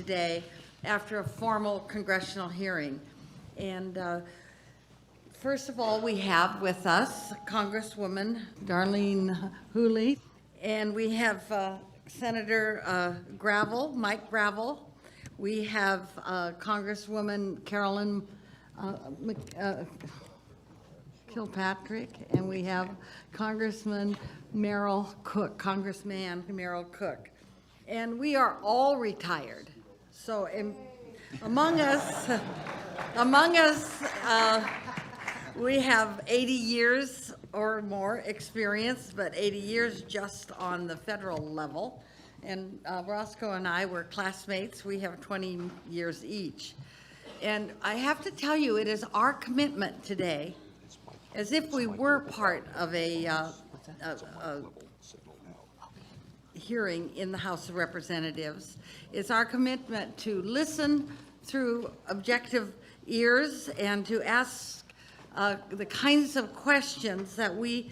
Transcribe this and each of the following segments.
today after a formal congressional hearing. And first of all, we have with us Congresswoman Darlene Hooley, and we have Senator Mike Gravel. We have Congresswoman Carolyn Kilpatrick, and we have Congressman Congressman Merrill Cook. And we are all retired. So among us, we have 80 years or more experience, but 80 years just on the federal level. And Roscoe and I were classmates. We have 20 years each. And I have to tell you, it is our commitment today, as if we were part of a hearing in the House of Representatives, it's our commitment to listen through objective ears and to ask the kinds of questions that we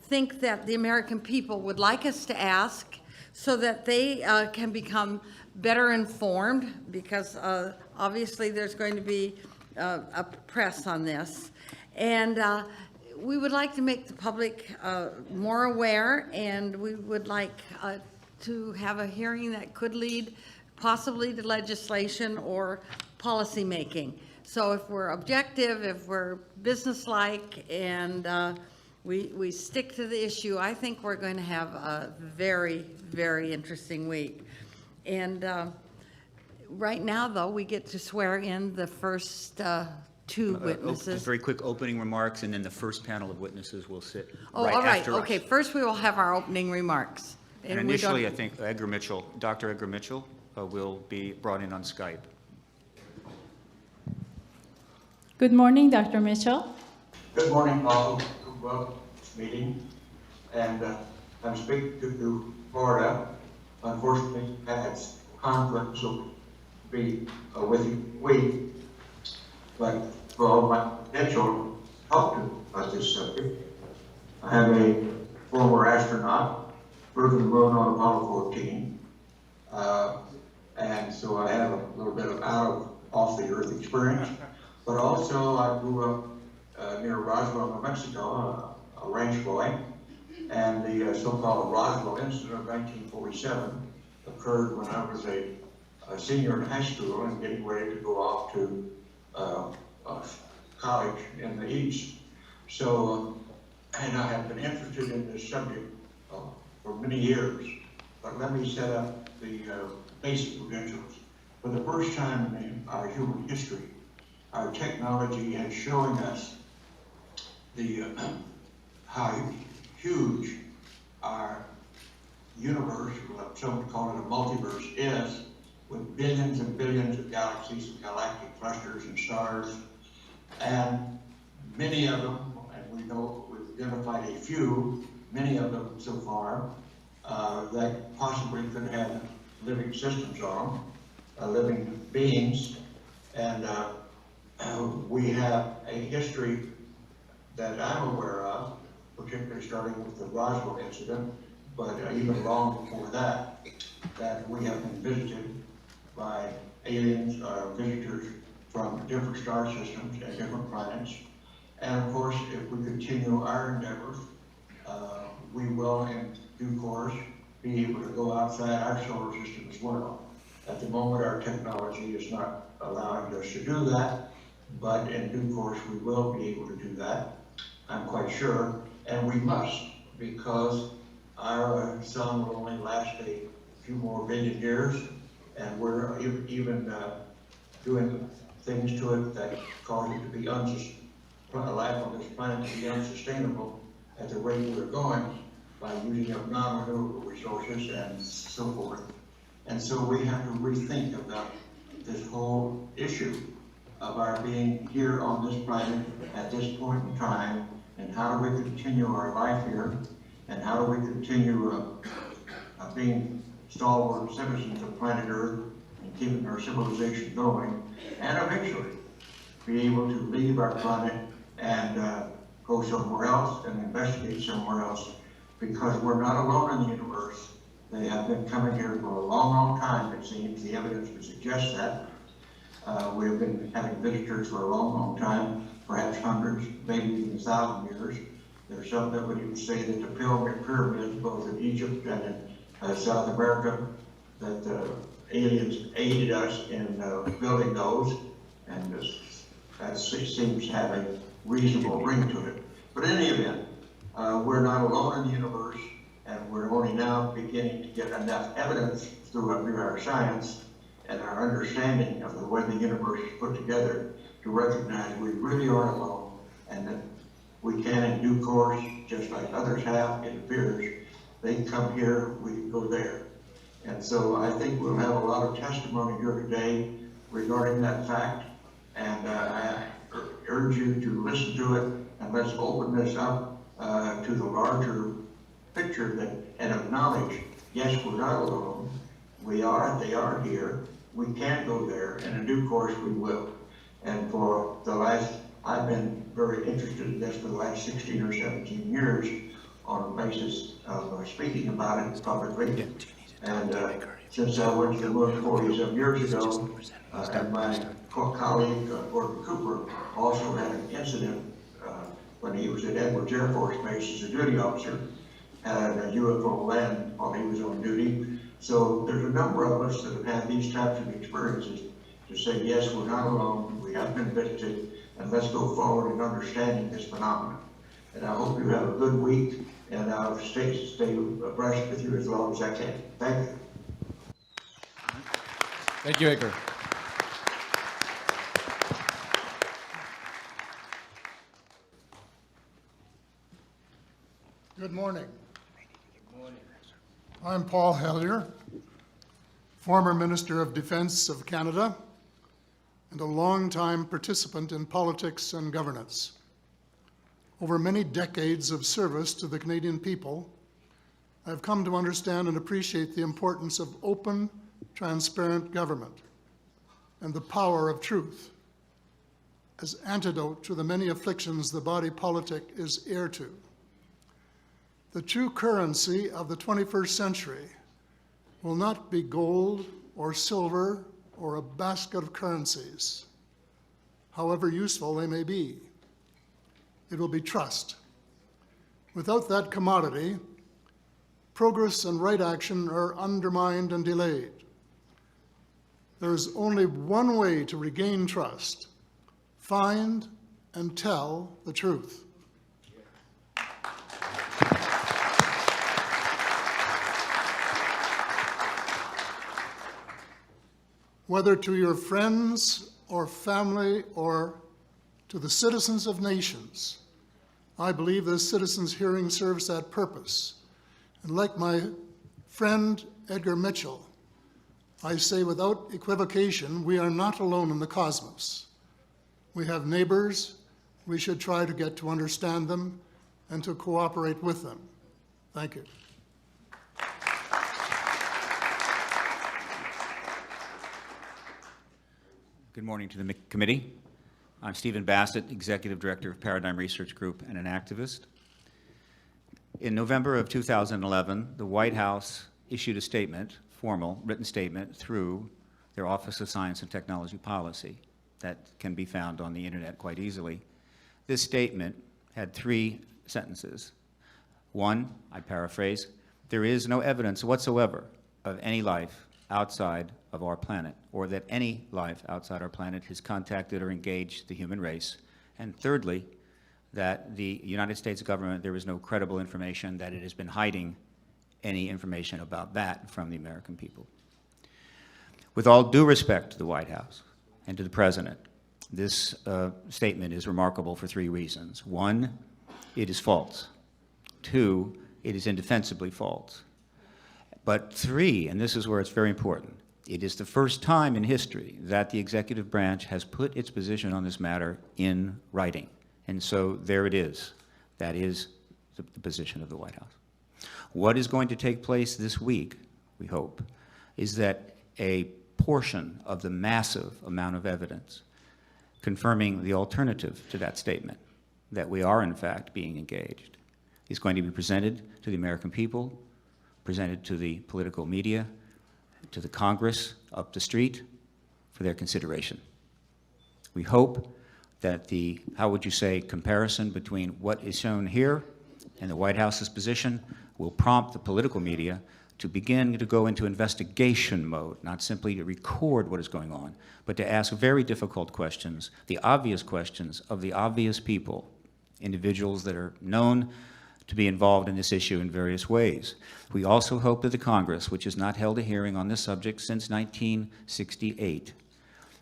think that the American people would like us to ask so that they can become better informed, because obviously there's going to be a press on this. And we would like to make the public more aware, and we would like to have a hearing that could lead possibly to legislation or policy making. So if we're objective, if we're businesslike, and we stick to the issue, I think we're going to have a very, very interesting week. And right now, though, we get to swear in the first two witnesses. Very quick opening remarks, and then the first panel of witnesses will sit all right. after us. Okay, first we will have our opening remarks. And initially, I think Dr. Edgar Mitchell will be brought in on Skype. Good morning, Dr. Mitchell. Good morning, all to this meeting. And I'm speaking to Florida. Unfortunately, had conflict, so be with you week. But for all my potential help to about this subject, I have a former astronaut, flew to the moon on Apollo 14, and so I have a little bit of off the Earth experience. But also, I grew up near Roswell, New Mexico, a ranch boy, and the so-called Roswell incident of 1947 occurred when I was a senior in high school and getting ready to go off to college in the East. So, and I have been interested in this subject for many years. But let me set up the basic credentials. For the first time in our human history, our technology is showing us how huge our universe, some call it a multiverse, is, with billions and billions of galaxies and galactic clusters and stars. And many of them, and we know we've identified a few, many of them so far, that possibly could have living systems on them, living beings. And we have a history that I'm aware of, particularly starting with the Roswell incident, but even long before that we have been visited by aliens or visitors from different star systems and different planets. And of course, if we continue our endeavors, we will in due course be able to go outside our solar system as well. At the moment, our technology is not allowing us to do that, but in due course, we will be able to do that, I'm quite sure, and we must, because our sun will only last a few more billion years, and we're even doing things to it that cause it to be life on this planet to be unsustainable at the rate we're going by using up non-renewable resources and so forth. And so we have to rethink about this whole issue of our being here on this planet at this point in time, and how do we continue our life here, and how do we continue being stalwart citizens of planet Earth and keeping our civilization going, and eventually be able to leave our planet and go somewhere else and investigate somewhere else, because we're not alone in the universe. They have been coming here for a long, long time, it seems. The evidence would suggest that. We have been having visitors for a long, long time, perhaps hundreds, maybe even 1,000 years. There are some that would even say that the pyramids, both in Egypt and in South America, that aliens aided us in building those, and that seems to have a reasonable ring to it. But in any event, we're not alone in the universe, and we're only now beginning to get enough evidence through our science and our understanding of the way the universe is put together to recognize we really are alone, and that we can, in due course, just like others have, it appears, they come here, we can go there. And so I think we'll have a lot of testimony here today regarding that fact, and I urge you to listen to it, and let's open this up to the larger picture and acknowledge, yes, we're not alone. They are here. We can go there, and in due course we will. And for the last, I've been very interested in this for the last 16 or 17 years on the basis of speaking about it publicly. And since I went to the moon 47 years ago, and my colleague, Gordon Cooper, also had an incident when he was at Edwards Air Force Base as a duty officer, had a UFO land while he was on duty. So there's a number of us that have had these types of experiences to say, yes, we're not alone, we have been visited, and let's go forward in understanding this phenomenon. And I hope you have a good week, and I'll stay abreast with you as long as I can. Thank you. Thank you, Edgar. Good morning. I'm Paul Hellyer, former Minister of Defense of Canada and a longtime participant in politics and governance. Over many decades of service to the Canadian people, I've come to understand and appreciate the importance of open, transparent government and the power of truth as antidote to the many afflictions the body politic is heir to. The true currency of the 21st century will not be gold or silver or a basket of currencies, however useful they may be. It will be trust. Without that commodity, progress and right action are undermined and delayed. There is only one way to regain trust: find and tell the truth. Whether to your friends or family or to the citizens of nations, I believe this citizens' hearing serves that purpose. And like my friend Edgar Mitchell, I say without equivocation, we are not alone in the cosmos. We have neighbors. We should try to get to understand them and to cooperate with them. Thank you. Good morning to the committee. I'm Stephen Bassett, Executive Director of Paradigm Research Group and an activist. In November of 2011, the White House issued a statement, formal written statement, through their Office of Science and Technology Policy that can be found on the internet quite easily. This statement had 3 sentences. One, I paraphrase, there is no evidence whatsoever of any life outside of our planet, or that any life outside our planet has contacted or engaged the human race. And thirdly, that the United States government, there is no credible information that it has been hiding any information about that from the American people. With all due respect to the White House and to the President, this statement is remarkable for 3 reasons. 1, it is false. 2, it is indefensibly false. But 3, and this is where it's very important, it is the first time in history that the executive branch has put its position on this matter in writing. And so there it is. That is the position of the White House. What is going to take place this week, we hope, is that a portion of the massive amount of evidence confirming the alternative to that statement, that we are in fact being engaged, is going to be presented to the American people presented to the political media, to the Congress, up the street, for their consideration. We hope that the, how would you say, comparison between what is shown here and the White House's position will prompt the political media to begin to go into investigation mode, not simply to record what is going on, but to ask very difficult questions, the obvious questions of the obvious people, individuals that are known to be involved in this issue in various ways. We also hope that the Congress, which has not held a hearing on this subject since 1968,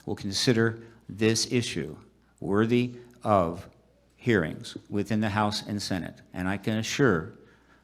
will consider this issue worthy of hearings within the House and Senate. And I can assure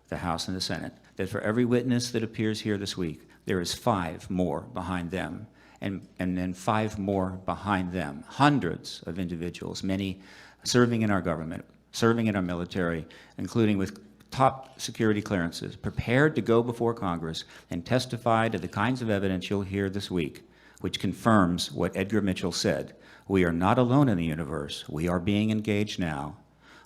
the House and the Senate that for every witness that appears here this week, there is 5 more behind them, and then 5 more behind them. Hundreds of individuals, many serving in our government, serving in our military, including with top security clearances, prepared to go before Congress and testify to the kinds of evidence you'll hear this week, which confirms what Edgar Mitchell said. We are not alone in the universe. We are being engaged now.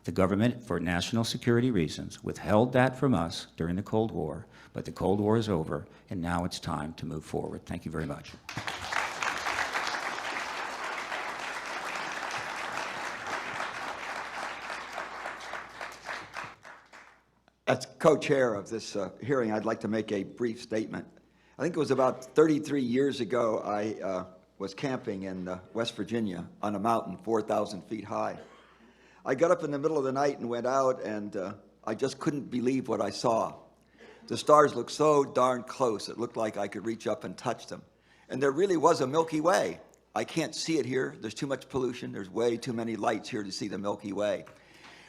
The government, for national security reasons, withheld that from us during the Cold War, but the Cold War is over, and now it's time to move forward. Thank you very much. As co-chair of this hearing, I'd like to make a brief statement. I think it was about 33 years ago, I was camping in West Virginia on a mountain 4,000 feet high. I got up in the middle of the night and went out, and I just couldn't believe what I saw. The stars looked so darn close, it looked like I could reach up and touch them. And there really was a Milky Way. I can't see it here. There's too much pollution. There's way too many lights here to see the Milky Way.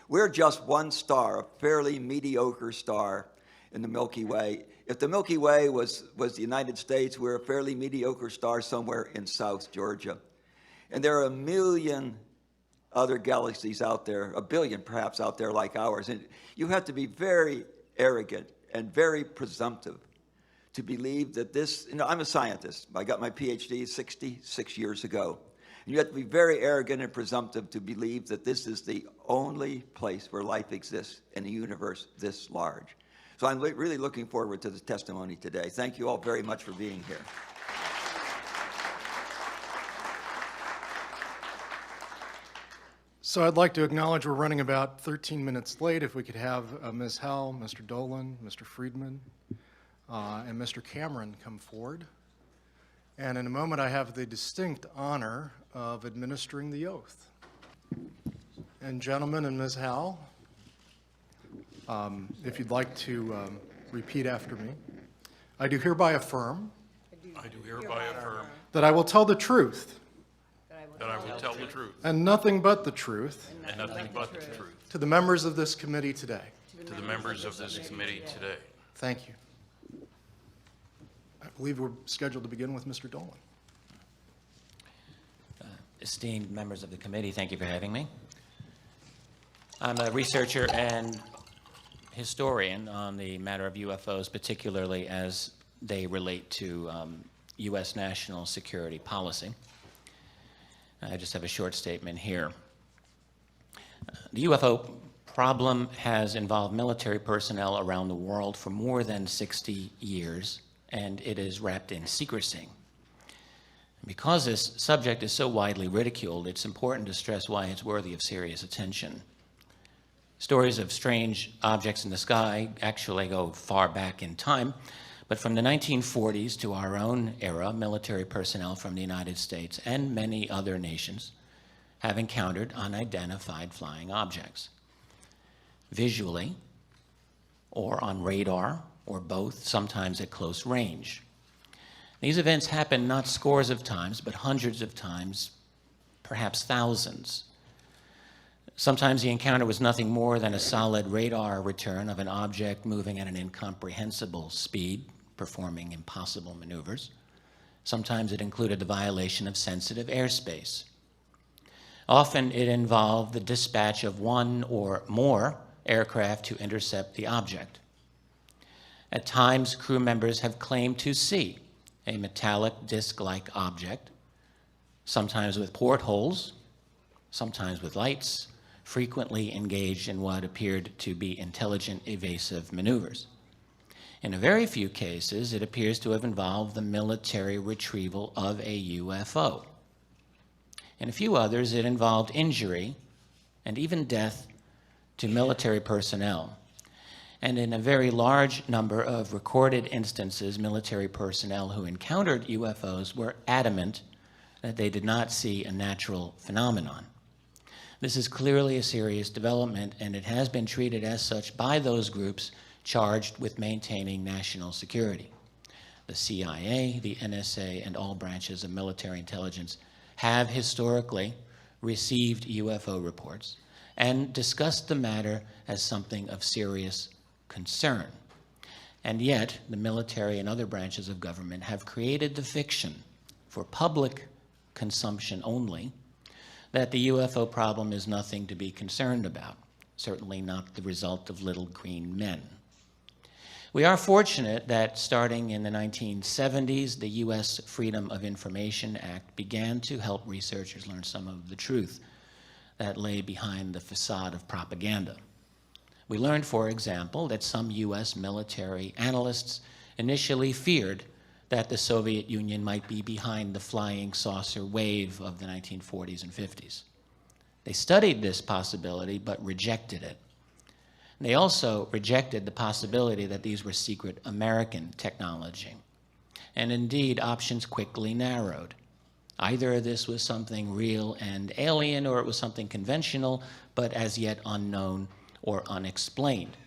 We're just one star, a fairly mediocre star in the Milky Way. If the Milky Way was the United States, we're a fairly mediocre star somewhere in South Georgia. And there are a million other galaxies out there, a billion perhaps out there like ours. And you have to be very arrogant and very presumptive to believe that this, I'm a scientist. I got my PhD 66 years ago. And you have to be very arrogant and presumptive to believe that this is the only place where life exists in a universe this large. So I'm really looking forward to the testimony today. Thank you all very much for being here. So I'd like to acknowledge we're running about 13 minutes late. If we could have Ms. Howell, Mr. Dolan, Mr. Friedman, and Mr. Cameron come forward. And in a moment, I have the distinct honor of administering the oath. And gentlemen and Ms. Howell, if you'd like to repeat after me. I do hereby affirm that I will tell the truth That I will tell the truth and nothing but the truth and nothing but the truth to the members of this committee today. to the members of this committee today. Thank you. I believe we're scheduled to begin with Mr. Dolan. Esteemed members of the committee, thank you for having me. I'm a researcher and historian on the matter of UFOs, particularly as they relate to U.S. national security policy. I just have a short statement here. The UFO problem has involved military personnel around the world for more than 60 years, and it is wrapped in secrecy. Because this subject is so widely ridiculed, it's important to stress why it's worthy of serious attention. Stories of strange objects in the sky actually go far back in time, but from the 1940s to our own era, military personnel from the United States and many other nations have encountered unidentified flying objects, visually or on radar or both, sometimes at close range. These events happen not scores of times, but hundreds of times, perhaps thousands. Sometimes the encounter was nothing more than a solid radar return of an object moving at an incomprehensible speed, performing impossible maneuvers. Sometimes it included the violation of sensitive airspace. Often it involved the dispatch of one or more aircraft to intercept the object. At times, crew members have claimed to see a metallic disc-like object, sometimes with portholes, sometimes with lights, frequently engaged in what appeared to be intelligent evasive maneuvers. In a very few cases, it appears to have involved the military retrieval of a UFO. In a few others, it involved injury and even death to military personnel. And in a very large number of recorded instances, military personnel who encountered UFOs were adamant that they did not see a natural phenomenon. This is clearly a serious development, and it has been treated as such by those groups charged with maintaining national security. The CIA, the NSA, and all branches of military intelligence have historically received UFO reports and discussed the matter as something of serious concern. And yet, the military and other branches of government have created the fiction, for public consumption only, that the UFO problem is nothing to be concerned about, certainly not the result of little green men. We are fortunate that starting in the 1970s, the U.S. Freedom of Information Act began to help researchers learn some of the truth that lay behind the facade of propaganda. We learned, for example, that some U.S. military analysts initially feared that the Soviet Union might be behind the flying saucer wave of the 1940s and 50s. They studied this possibility but rejected it. They also rejected the possibility that these were secret American technology. And indeed, options quickly narrowed. Either this was something real and alien, or it was something conventional, but as yet unknown or unexplained.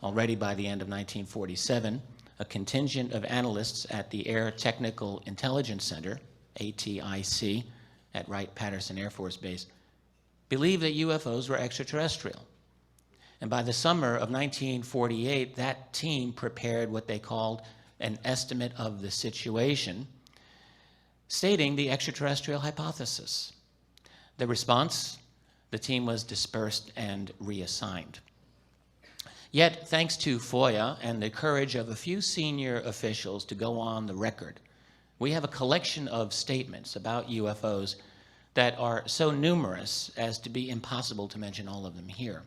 Already by the end of 1947, a contingent of analysts at the Air Technical Intelligence Center, ATIC, at Wright-Patterson Air Force Base, believed that UFOs were extraterrestrial. And by the summer of 1948, that team prepared what they called an estimate of the situation, stating the extraterrestrial hypothesis. The response: the team was dispersed and reassigned. Yet, thanks to FOIA and the courage of a few senior officials to go on the record, we have a collection of statements about UFOs that are so numerous as to be impossible to mention all of them here.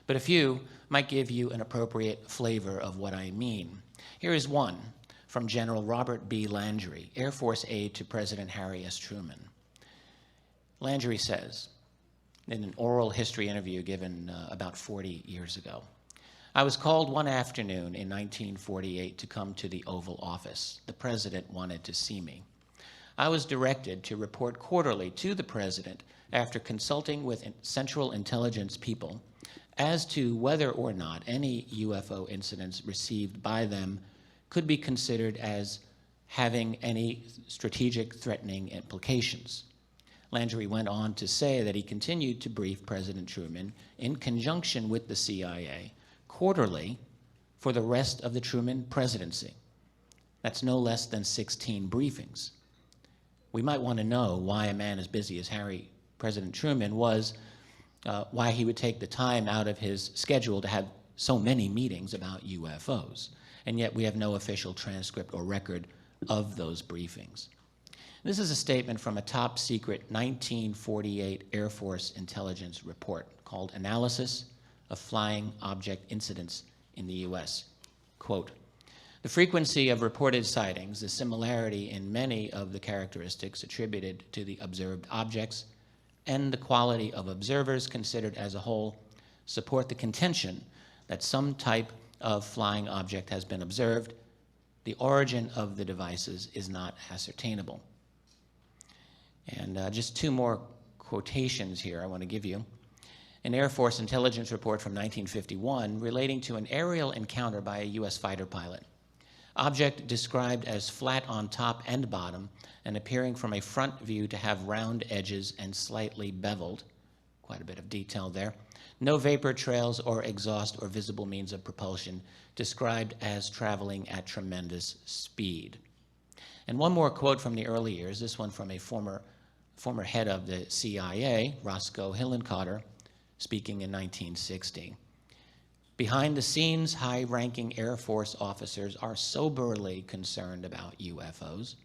But a few might give you an appropriate flavor of what I mean. Here is one from General Robert B. Landry, Air Force aide to President Harry S. Truman. Landry says, in an oral history interview given about 40 years ago, "I was called one afternoon in 1948 to come to the Oval Office. The president wanted to see me. I was directed to report quarterly to the president after consulting with Central Intelligence people as to whether or not any UFO incidents received by them could be considered as having any strategic threatening implications." Landry went on to say that he continued to brief President Truman in conjunction with the CIA quarterly for the rest of the Truman presidency. That's no less than 16 briefings. We might want to know why a man as busy as President Truman was, why he would take the time out of his schedule to have so many meetings about UFOs. And yet we have no official transcript or record of those briefings. This is a statement from a top secret 1948 Air Force intelligence report called Analysis of Flying Object Incidents in the U.S. Quote, "The frequency of reported sightings, the similarity in many of the characteristics attributed to the observed objects, and the quality of observers considered as a whole support the contention that some type of flying object has been observed. The origin of the devices is not ascertainable." And just two more quotations here I want to give you. An Air Force intelligence report from 1951 relating to an aerial encounter by a U.S. fighter pilot. Object described as flat on top and bottom and appearing from a front view to have round edges and slightly beveled. Quite a bit of detail there. No vapor trails or exhaust or visible means of propulsion, described as traveling at tremendous speed. And one more quote from the early years, this one from a former head of the CIA, Roscoe Hillenkotter, speaking in 1960. "Behind the scenes, high-ranking Air Force officers are soberly concerned about UFOs,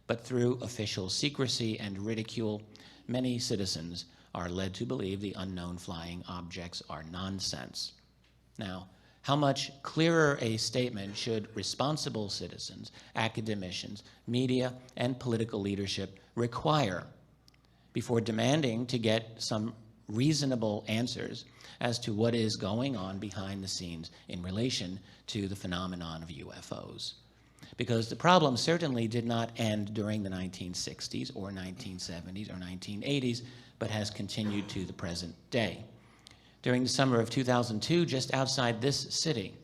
but through official secrecy and ridicule, many citizens are led to believe the unknown flying objects are nonsense." Now, how much clearer a statement should responsible citizens, academicians, media, and political leadership require before demanding to get some reasonable answers as to what is going on behind the scenes in relation to the phenomenon of UFOs? Because the problem certainly did not end during the 1960s or 1970s or 1980s, but has continued to the present day. During the summer of 2002, just outside this city,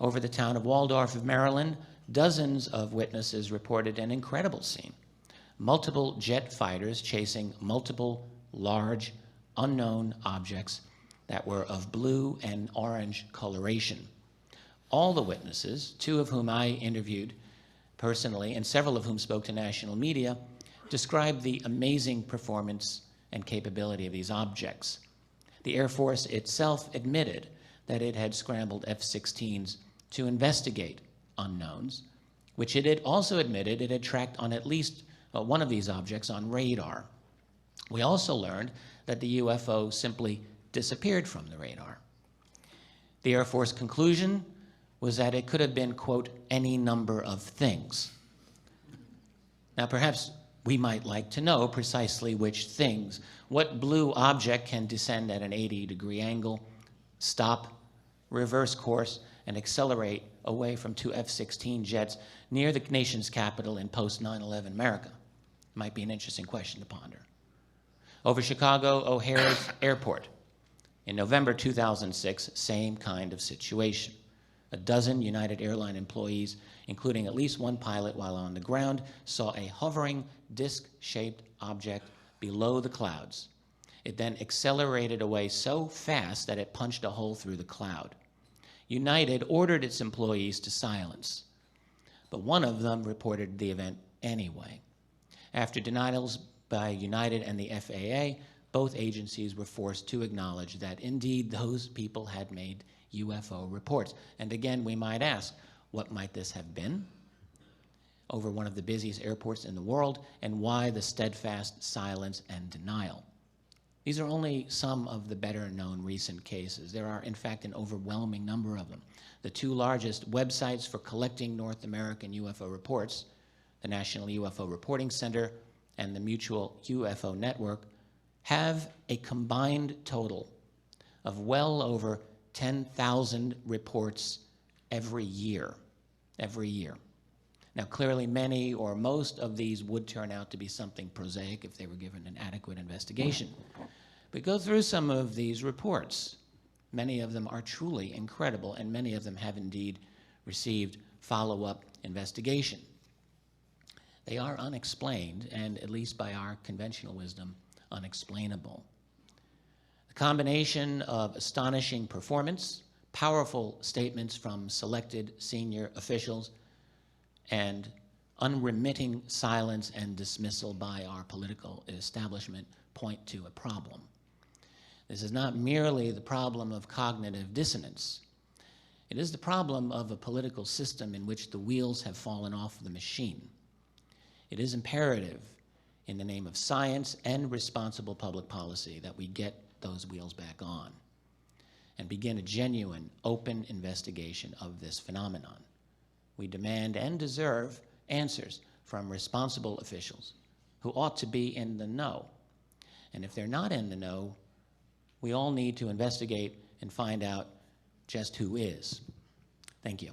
over the town of Waldorf of Maryland, dozens of witnesses reported an incredible scene. Multiple jet fighters chasing multiple large, unknown objects that were of blue and orange coloration. All the witnesses, two of whom I interviewed personally and several of whom spoke to national media, described the amazing performance and capability of these objects. The Air Force itself admitted that it had scrambled F-16s to investigate unknowns, which it had also admitted it had tracked on at least one of these objects on radar. We also learned that the UFO simply disappeared from the radar. The Air Force conclusion was that it could have been, quote, any number of things. Now, perhaps we might like to know precisely which things. What blue object can descend at an 80-degree angle, stop, reverse course, and accelerate away from two F-16 jets near the nation's capital in post-9/11 America? Might be an interesting question to ponder. Over Chicago O'Hare's airport, in November 2006, same kind of situation. A dozen United Airlines employees, including at least one pilot while on the ground, saw a hovering disc-shaped object below the clouds. It then accelerated away so fast that it punched a hole through the cloud. United ordered its employees to silence, but one of them reported the event anyway. After denials by United and the FAA, both agencies were forced to acknowledge that indeed those people had made UFO reports. And again, we might ask, what might this have been over one of the busiest airports in the world, and why the steadfast silence and denial? These are only some of the better-known recent cases. There are, in fact, an overwhelming number of them. The two largest websites for collecting North American UFO reports, the National UFO Reporting Center and the Mutual UFO Network, have a combined total of well over 10,000 reports every year. Now, clearly many or most of these would turn out to be something prosaic if they were given an adequate investigation. But go through some of these reports. Many of them are truly incredible, and many of them have indeed received follow-up investigation. They are unexplained, and at least by our conventional wisdom, unexplainable. The combination of astonishing performance, powerful statements from selected senior officials, and unremitting silence and dismissal by our political establishment point to a problem. This is not merely the problem of cognitive dissonance. It is the problem of a political system in which the wheels have fallen off the machine. It is imperative, in the name of science and responsible public policy, that we get those wheels back on and begin a genuine, open investigation of this phenomenon. We demand and deserve answers from responsible officials who ought to be in the know. And if they're not in the know, we all need to investigate and find out just who is. Thank you.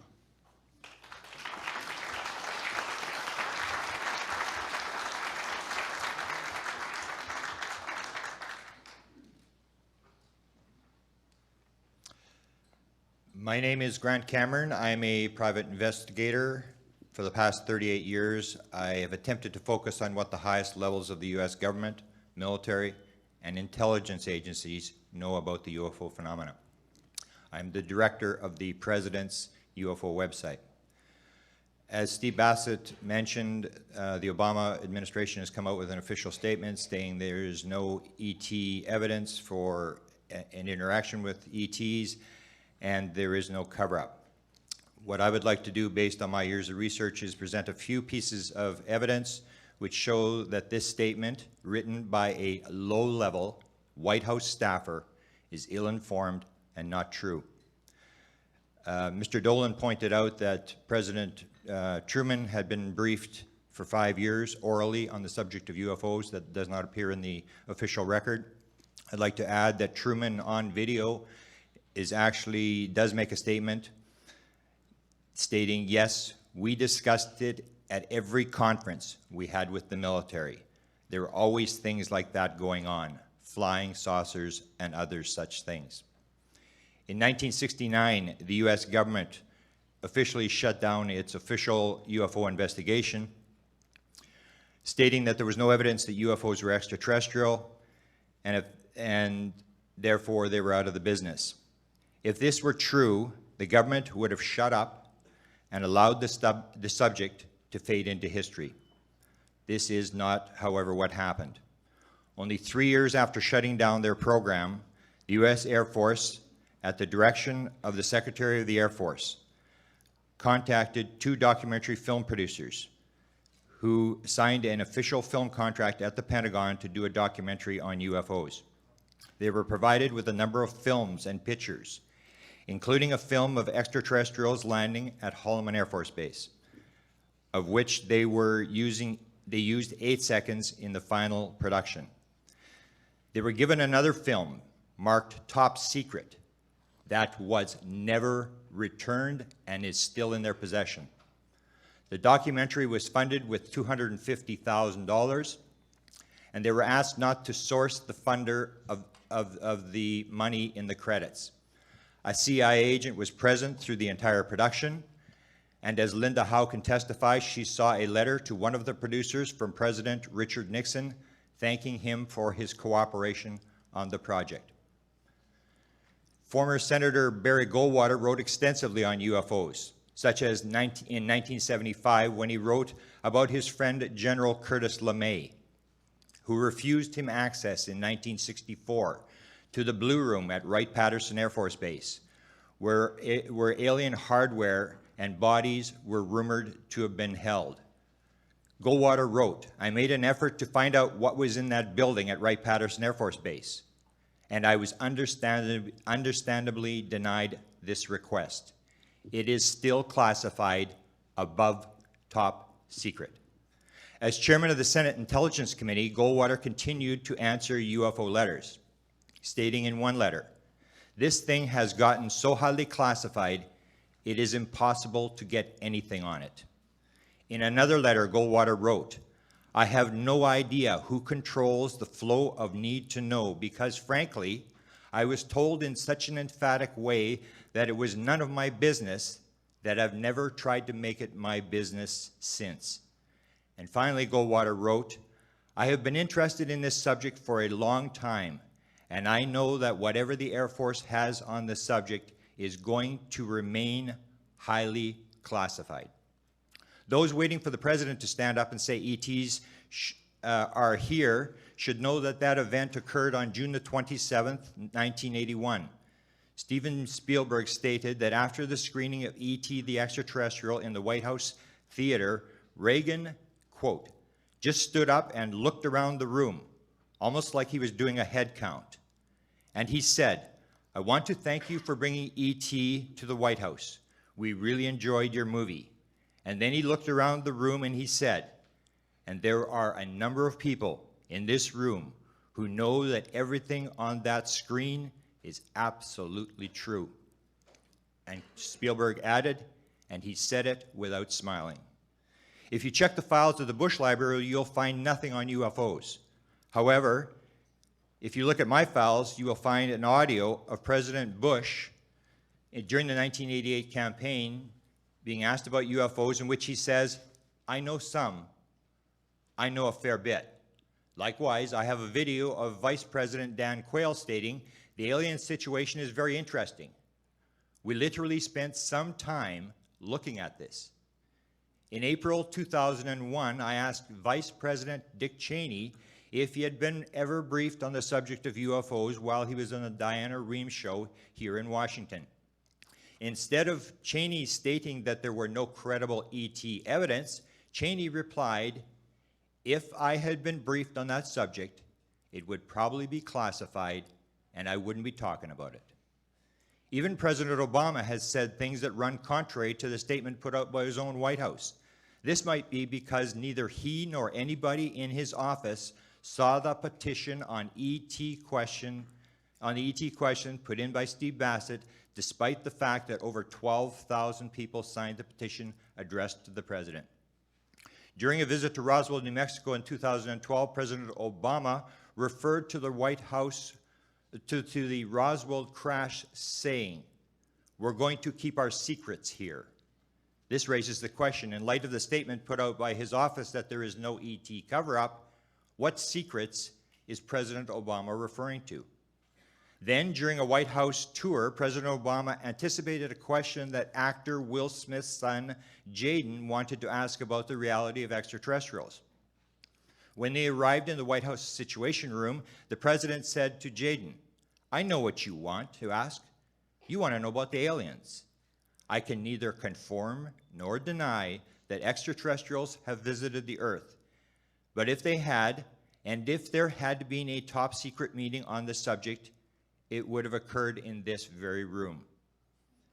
My name is Grant Cameron. I'm a private investigator. For the past 38 years, I have attempted to focus on what the highest levels of the U.S. government, military, and intelligence agencies know about the UFO phenomena. I'm the director of the President's UFO website. As Steve Bassett mentioned, the Obama administration has come out with an official statement stating there is no ET evidence for an interaction with ETs, and there is no cover-up. What I would like to do, based on my years of research, is present a few pieces of evidence which show that this statement, written by a low-level White House staffer, is ill-informed and not true. Mr. Dolan pointed out that President Truman had been briefed for 5 years orally on the subject of UFOs. That does not appear in the official record. I'd like to add that Truman on video does make a statement stating, yes, we discussed it at every conference we had with the military. There were always things like that going on, flying saucers and other such things. In 1969, the US government officially shut down its official UFO investigation, stating that there was no evidence that UFOs were extraterrestrial, and therefore they were out of the business. If this were true, the government would have shut up and allowed the subject to fade into history. This is not, however, what happened. Only 3 years after shutting down their program, the US Air Force, at the direction of the Secretary of the Air Force, contacted 2 documentary film producers who signed an official film contract at the Pentagon to do a documentary on UFOs. They were provided with a number of films and pictures, including a film of extraterrestrials landing at Holloman Air Force Base, of which they used 8 seconds in the final production. They were given another film marked Top Secret that was never returned and is still in their possession. The documentary was funded with $250,000, and they were asked not to source the funder of the money in the credits. A CIA agent was present through the entire production, and as Linda Howe can testify, she saw a letter to one of the producers from President Richard Nixon thanking him for his cooperation on the project. Former Senator Barry Goldwater wrote extensively on UFOs, such as in 1975 when he wrote about his friend General Curtis LeMay, who refused him access in 1964 to the Blue Room at Wright-Patterson Air Force Base, where alien hardware and bodies were rumored to have been held. Goldwater wrote, "I made an effort to find out what was in that building at Wright-Patterson Air Force Base, and I was understandably denied this request. It is still classified above top secret." As chairman of the Senate Intelligence Committee, Goldwater continued to answer UFO letters, stating in one letter, "This thing has gotten so highly classified, it is impossible to get anything on it." In another letter, Goldwater wrote, "I have no idea who controls the flow of need to know because, frankly, I was told in such an emphatic way that it was none of my business that I've never tried to make it my business since." And finally, Goldwater wrote, "I have been interested in this subject for a long time, and I know that whatever the Air Force has on the subject is going to remain highly classified." Those waiting for the president to stand up and say ETs are here should know that that event occurred on June the 27th, 1981. Steven Spielberg stated that after the screening of E.T. the Extraterrestrial in the White House Theater, Reagan, quote, "just stood up and looked around the room, almost like he was doing a head count. And he said, 'I want to thank you for bringing E.T. to the White House. We really enjoyed your movie.' And then he looked around the room and he said, 'And there are a number of people in this room who know that everything on that screen is absolutely true.' And Spielberg added, 'And he said it without smiling.' If you check the files of the Bush Library, you'll find nothing on UFOs. However, if you look at my files, you will find an audio of President Bush during the 1988 campaign being asked about UFOs, in which he says, 'I know some. I know a fair bit.' Likewise, I have a video of Vice President Dan Quayle stating, 'The alien situation is very interesting. We literally spent some time looking at this.' In April 2001, I asked Vice President Dick Cheney if he had been ever briefed on the subject of UFOs while he was on the Diana Reeves show here in Washington. Instead of Cheney stating that there were no credible ET evidence, Cheney replied, 'If I had been briefed on that subject, it would probably be classified and I wouldn't be talking about it.' Even President Obama has said things that run contrary to the statement put out by his own White House. This might be because neither he nor anybody in his office saw the petition on the ET question put in by Steve Bassett, despite the fact that over 12,000 people signed the petition addressed to the president. During a visit to Roswell, New Mexico in 2012, President Obama referred to the White House, to the Roswell crash, saying, "We're going to keep our secrets here." This raises the question, in light of the statement put out by his office that there is no ET cover-up, what secrets is President Obama referring to? Then, during a White House tour, President Obama anticipated a question that actor Will Smith's son, Jaden, wanted to ask about the reality of extraterrestrials. When they arrived in the White House Situation Room, the president said to Jaden, "I know what you want to ask. You want to know about the aliens. I can neither confirm nor deny that extraterrestrials have visited the Earth. But if they had, and if there had been a top secret meeting on the subject, it would have occurred in this very room."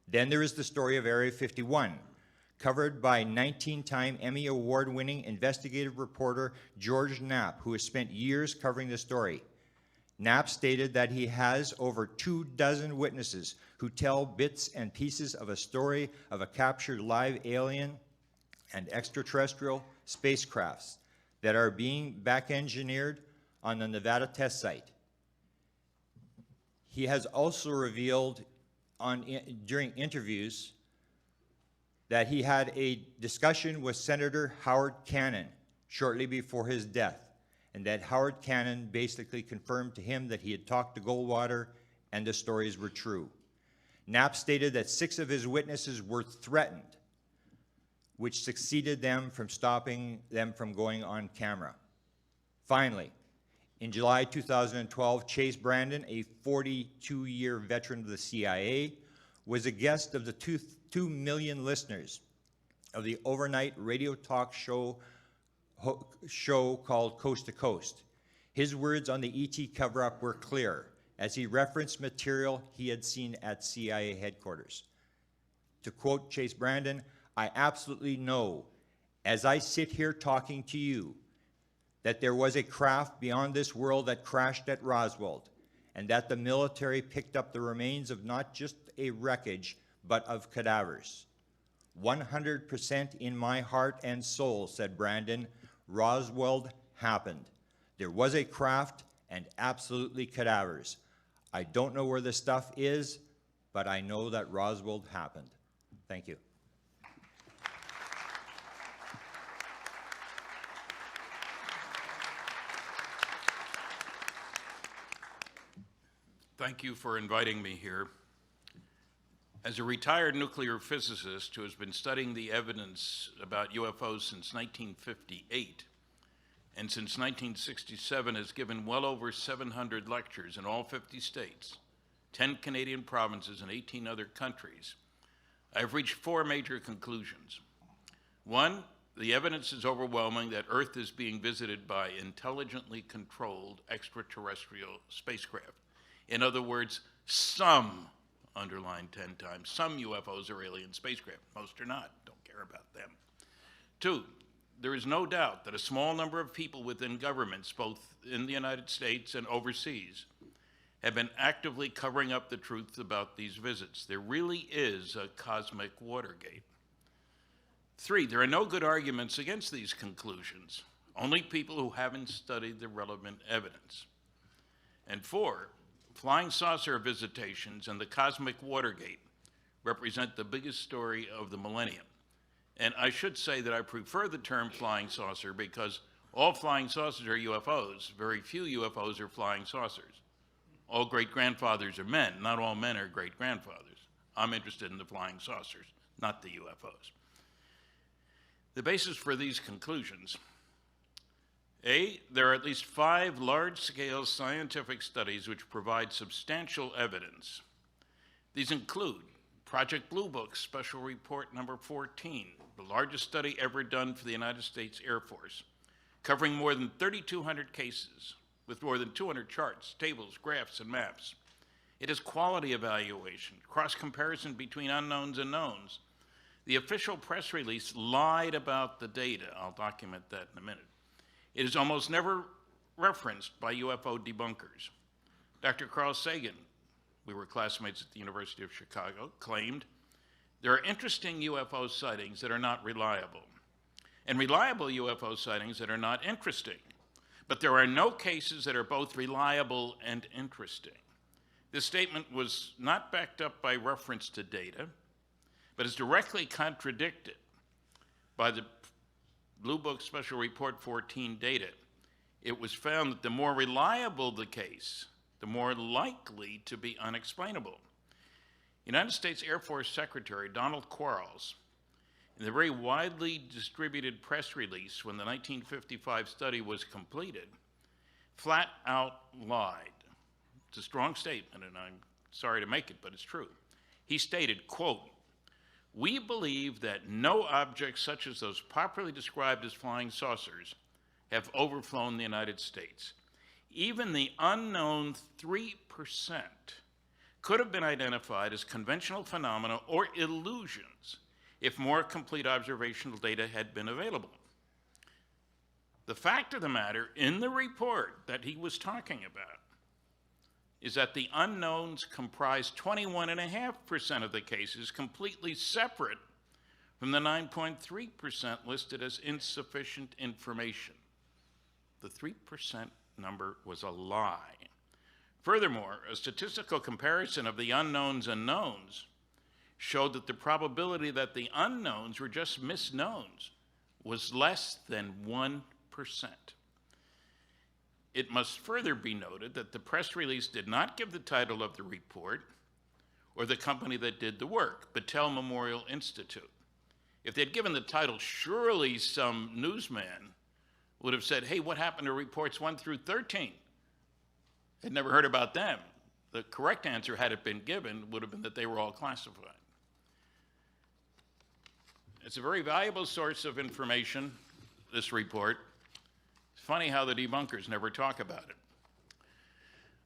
Then there is the story of Area 51, covered by 19-time Emmy Award-winning investigative reporter George Knapp, who has spent years covering the story. Knapp stated that he has over 24 witnesses who tell bits and pieces of a story of a captured live alien and extraterrestrial spacecrafts that are being back-engineered on the Nevada test site. He has also revealed during interviews that he had a discussion with Senator Howard Cannon shortly before his death, and that Howard Cannon basically confirmed to him that he had talked to Goldwater and the stories were true. Knapp stated that 6 of his witnesses were threatened, which succeeded them from stopping them from going on camera. Finally, in July 2012, Chase Brandon, a 42-year veteran of the CIA, was a guest of the 2 million listeners of the overnight radio talk show called Coast to Coast. His words on the ET cover-up were clear, as he referenced material he had seen at CIA headquarters. To quote Chase Brandon, "I absolutely know, as I sit here talking to you, that there was a craft beyond this world that crashed at Roswell, and that the military picked up the remains of not just a wreckage, but of cadavers. 100% in my heart and soul," said Brandon, "Roswell happened. There was a craft and absolutely cadavers. I don't know where the stuff is, but I know that Roswell happened." Thank you. Thank you for inviting me here. As a retired nuclear physicist who has been studying the evidence about UFOs since 1958, and since 1967 has given well over 700 lectures in all 50 states, 10 Canadian provinces, and 18 other countries, I've reached 4 major conclusions. 1, the evidence is overwhelming that Earth is being visited by intelligently controlled extraterrestrial spacecraft. In other words, some, underline 10 times, some UFOs are alien spacecraft. Most are not. Don't care about them. 2, there is no doubt that a small number of people within governments, both in the United States and overseas, have been actively covering up the truth about these visits. There really is a cosmic Watergate. 3, there are no good arguments against these conclusions, only people who haven't studied the relevant evidence. And 4, flying saucer visitations and the cosmic Watergate represent the biggest story of the millennium. And I should say that I prefer the term flying saucer because all flying saucers are UFOs. Very few UFOs are flying saucers. All great-grandfathers are men. Not all men are great-grandfathers. I'm interested in the flying saucers, not the UFOs. The basis for these conclusions: A, there are at least 5 large-scale scientific studies which provide substantial evidence. These include Project Blue Book Special Report Number 14, the largest study ever done for the United States Air Force, covering more than 3,200 cases with more than 200 charts, tables, graphs, and maps. It is quality evaluation, cross-comparison between unknowns and knowns. The official press release lied about the data. I'll document that in a minute. It is almost never referenced by UFO debunkers. Dr. Carl Sagan, we were classmates at the University of Chicago, claimed there are interesting UFO sightings that are not reliable, and reliable UFO sightings that are not interesting. But there are no cases that are both reliable and interesting. This statement was not backed up by reference to data, but is directly contradicted by the Blue Book Special Report 14 data. It was found that the more reliable the case, the more likely to be unexplainable. United States Air Force Secretary Donald Quarles, in the very widely distributed press release when the 1955 study was completed, flat out lied. It's a strong statement, and I'm sorry to make it, but it's true. He stated, quote, "We believe that no objects such as those popularly described as flying saucers have overflown the United States. Even the unknown 3% could have been identified as conventional phenomena or illusions if more complete observational data had been available." The fact of the matter in the report that he was talking about is that the unknowns comprise 21.5% of the cases, completely separate from the 9.3% listed as insufficient information. The 3% number was a lie. Furthermore, a statistical comparison of the unknowns and knowns showed that the probability that the unknowns were just misknowns was less than 1%. It must further be noted that the press release did not give the title of the report or the company that did the work, Battelle Memorial Institute. If they'd given the title, surely some newsman would have said, "Hey, what happened to reports 1 through 13? I'd never heard about them." The correct answer, had it been given, would have been that they were all classified. It's a very valuable source of information, this report. It's funny how the debunkers never talk about it.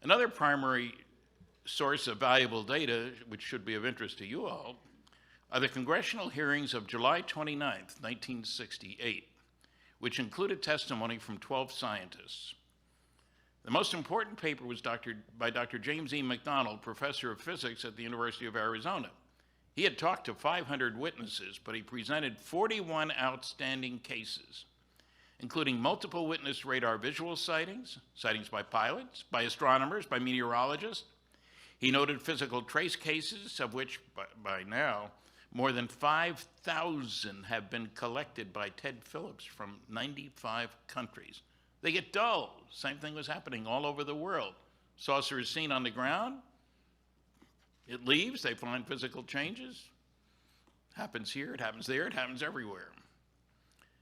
Another primary source of valuable data, which should be of interest to you all, are the congressional hearings of July 29th, 1968, which included testimony from 12 scientists. The most important paper was by Dr. James E. McDonald, professor of physics at the University of Arizona. He had talked to 500 witnesses, but he presented 41 outstanding cases, including multiple witness radar visual sightings, sightings by pilots, by astronomers, by meteorologists. He noted physical trace cases, of which by now more than 5,000 have been collected by Ted Phillips from 95 countries. They get dull. Same thing was happening all over the world. Saucer is seen on the ground. It leaves. They find physical changes. Happens here. It happens there. It happens everywhere.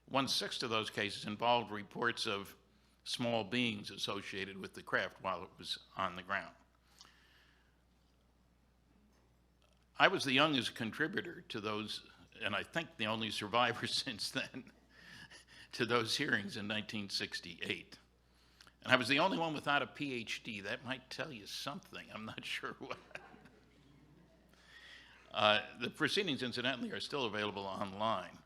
1/6 of those cases involved reports of small beings associated with the craft while it was on the ground. I was the youngest contributor to those, and I think the only survivor since then, to those hearings in 1968. And I was the only one without a PhD. That might tell you something. I'm not sure what. The proceedings, incidentally, are still available online.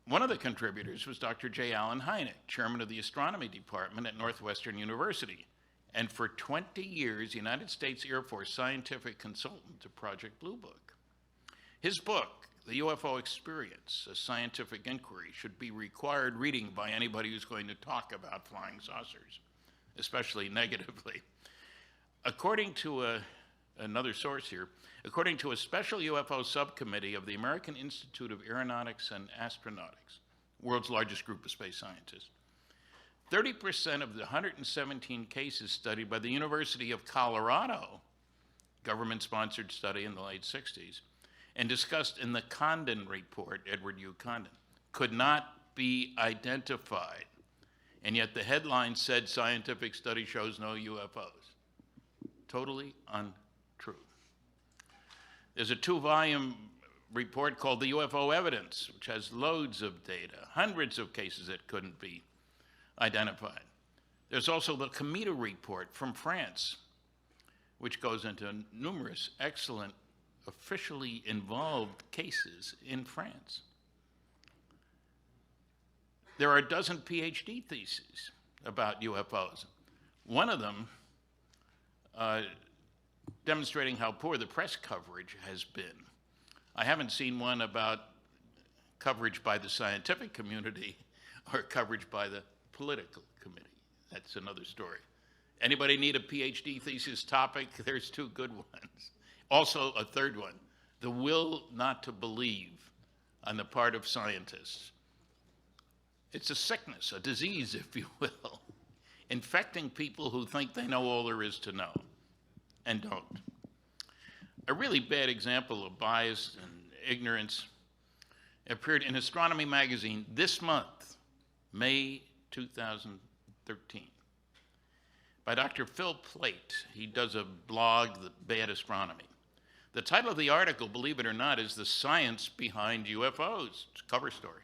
One of the contributors was Dr. J. Allen Hynek, chairman of the astronomy department at Northwestern University, and for 20 years, United States Air Force scientific consultant to Project Blue Book. His book, The UFO Experience, A Scientific Inquiry, should be required reading by anybody who's going to talk about flying saucers, especially negatively. According to another source here, according to a special UFO subcommittee of the American Institute of Aeronautics and Astronautics, world's largest group of space scientists, 30% of the 117 cases studied by the University of Colorado, government-sponsored study in the late 60s, and discussed in the Condon report, Edward U. Condon, could not be identified. And yet the headline said, "Scientific study shows no UFOs." Totally untrue. There's a 2-volume report called the UFO Evidence, which has loads of data, hundreds of cases that couldn't be identified. There's also the Cometa report from France, which goes into numerous excellent, officially involved cases in France. There are a dozen PhD theses about UFOs. One of them demonstrating how poor the press coverage has been. I haven't seen one about coverage by the scientific community or coverage by the political committee. That's another story. Anybody need a PhD thesis topic? There's two good ones. Also, a third one, the will not to believe on the part of scientists. It's a sickness, a disease, if you will, infecting people who think they know all there is to know and don't. A really bad example of bias and ignorance appeared in Astronomy magazine this month, May 2013, by Dr. Phil Plait. He does a blog, The Bad Astronomy. The title of the article, believe it or not, is The Science Behind UFOs. It's a cover story.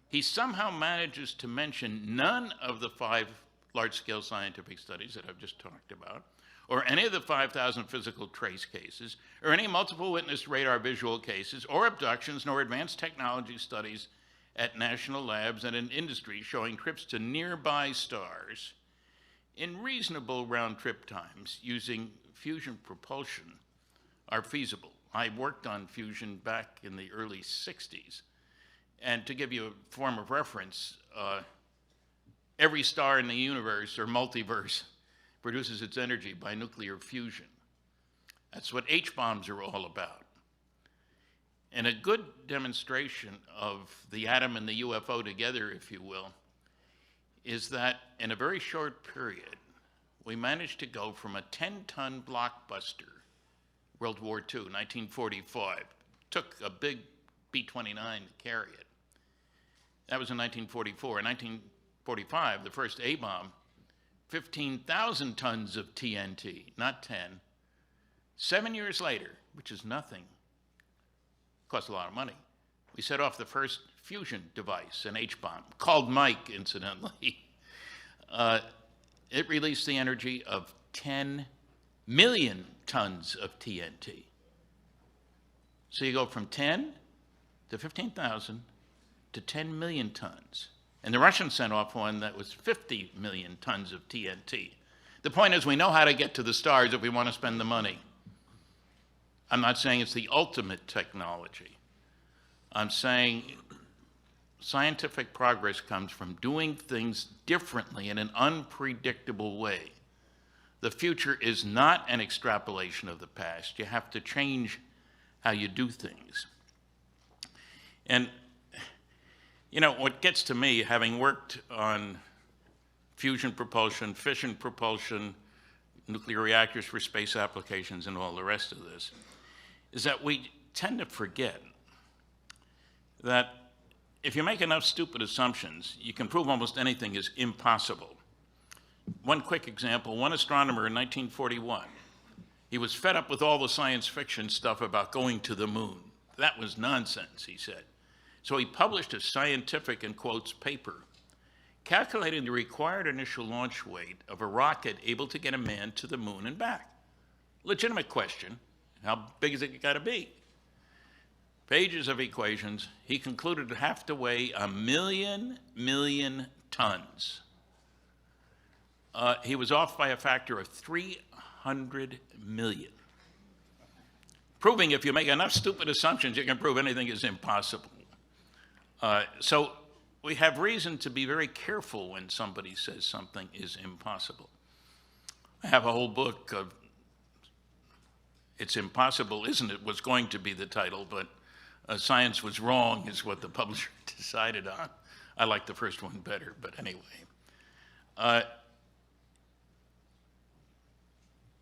He somehow manages to mention none of the 5 large-scale scientific studies that I've just talked about, or any of the 5,000 physical trace cases, or any multiple witness radar visual cases, or abductions, nor advanced technology studies at national labs and in industry showing trips to nearby stars in reasonable round-trip times using fusion propulsion are feasible. I worked on fusion back in the early 60s. And to give you a form of reference, every star in the universe or multiverse produces its energy by nuclear fusion. That's what H-bombs are all about. And a good demonstration of the atom and the UFO together, if you will, is that in a very short period, we managed to go from a 10-ton blockbuster, World War II, 1945, took a big B-29 to carry it. That was in 1944. In 1945, the first A-bomb, 15,000 tons of TNT, not 10. 7 years later, which is nothing, cost a lot of money, we set off the first fusion device, an H-bomb, called Mike, incidentally. It released the energy of 10 million tons of TNT. So you go from 10 to 15,000 to 10 million tons. And the Russians sent off one that was 50 million tons of TNT. The point is, we know how to get to the stars if we want to spend the money. I'm not saying it's the ultimate technology. I'm saying scientific progress comes from doing things differently in an unpredictable way. The future is not an extrapolation of the past. You have to change how you do things. And you know, what gets to me, having worked on fusion propulsion, fission propulsion, nuclear reactors for space applications, and all the rest of this, is that we tend to forget that if you make enough stupid assumptions, you can prove almost anything is impossible. One quick example, one astronomer in 1941, he was fed up with all the science fiction stuff about going to the moon. That was nonsense, he said. So he published a scientific, in quotes, paper calculating the required initial launch weight of a rocket able to get a man to the moon and back. Legitimate question, how big is it got to be? Pages of equations, he concluded it have to weigh 1 million tons. He was off by a factor of 300 million. Proving if you make enough stupid assumptions, you can prove anything is impossible. So we have reason to be very careful when somebody says something is impossible. I have a whole book of It's Impossible, Isn't It? Was going to be the title, but Science Was Wrong is what the publisher decided on. I like the first one better, but anyway.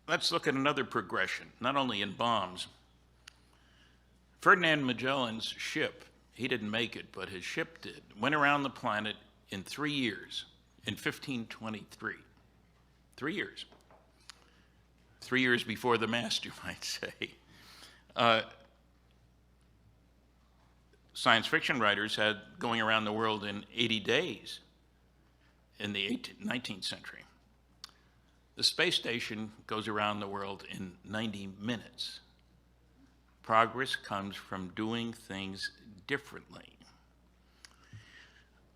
Let's look at another progression, not only in bombs. Ferdinand Magellan's ship, he didn't make it, but his ship did, went around the planet in 3 years, in 1523. 3 years. 3 years before the mast, you might say. Science fiction writers had going around the world in 80 days in the 19th century. The space station goes around the world in 90 minutes. Progress comes from doing things differently.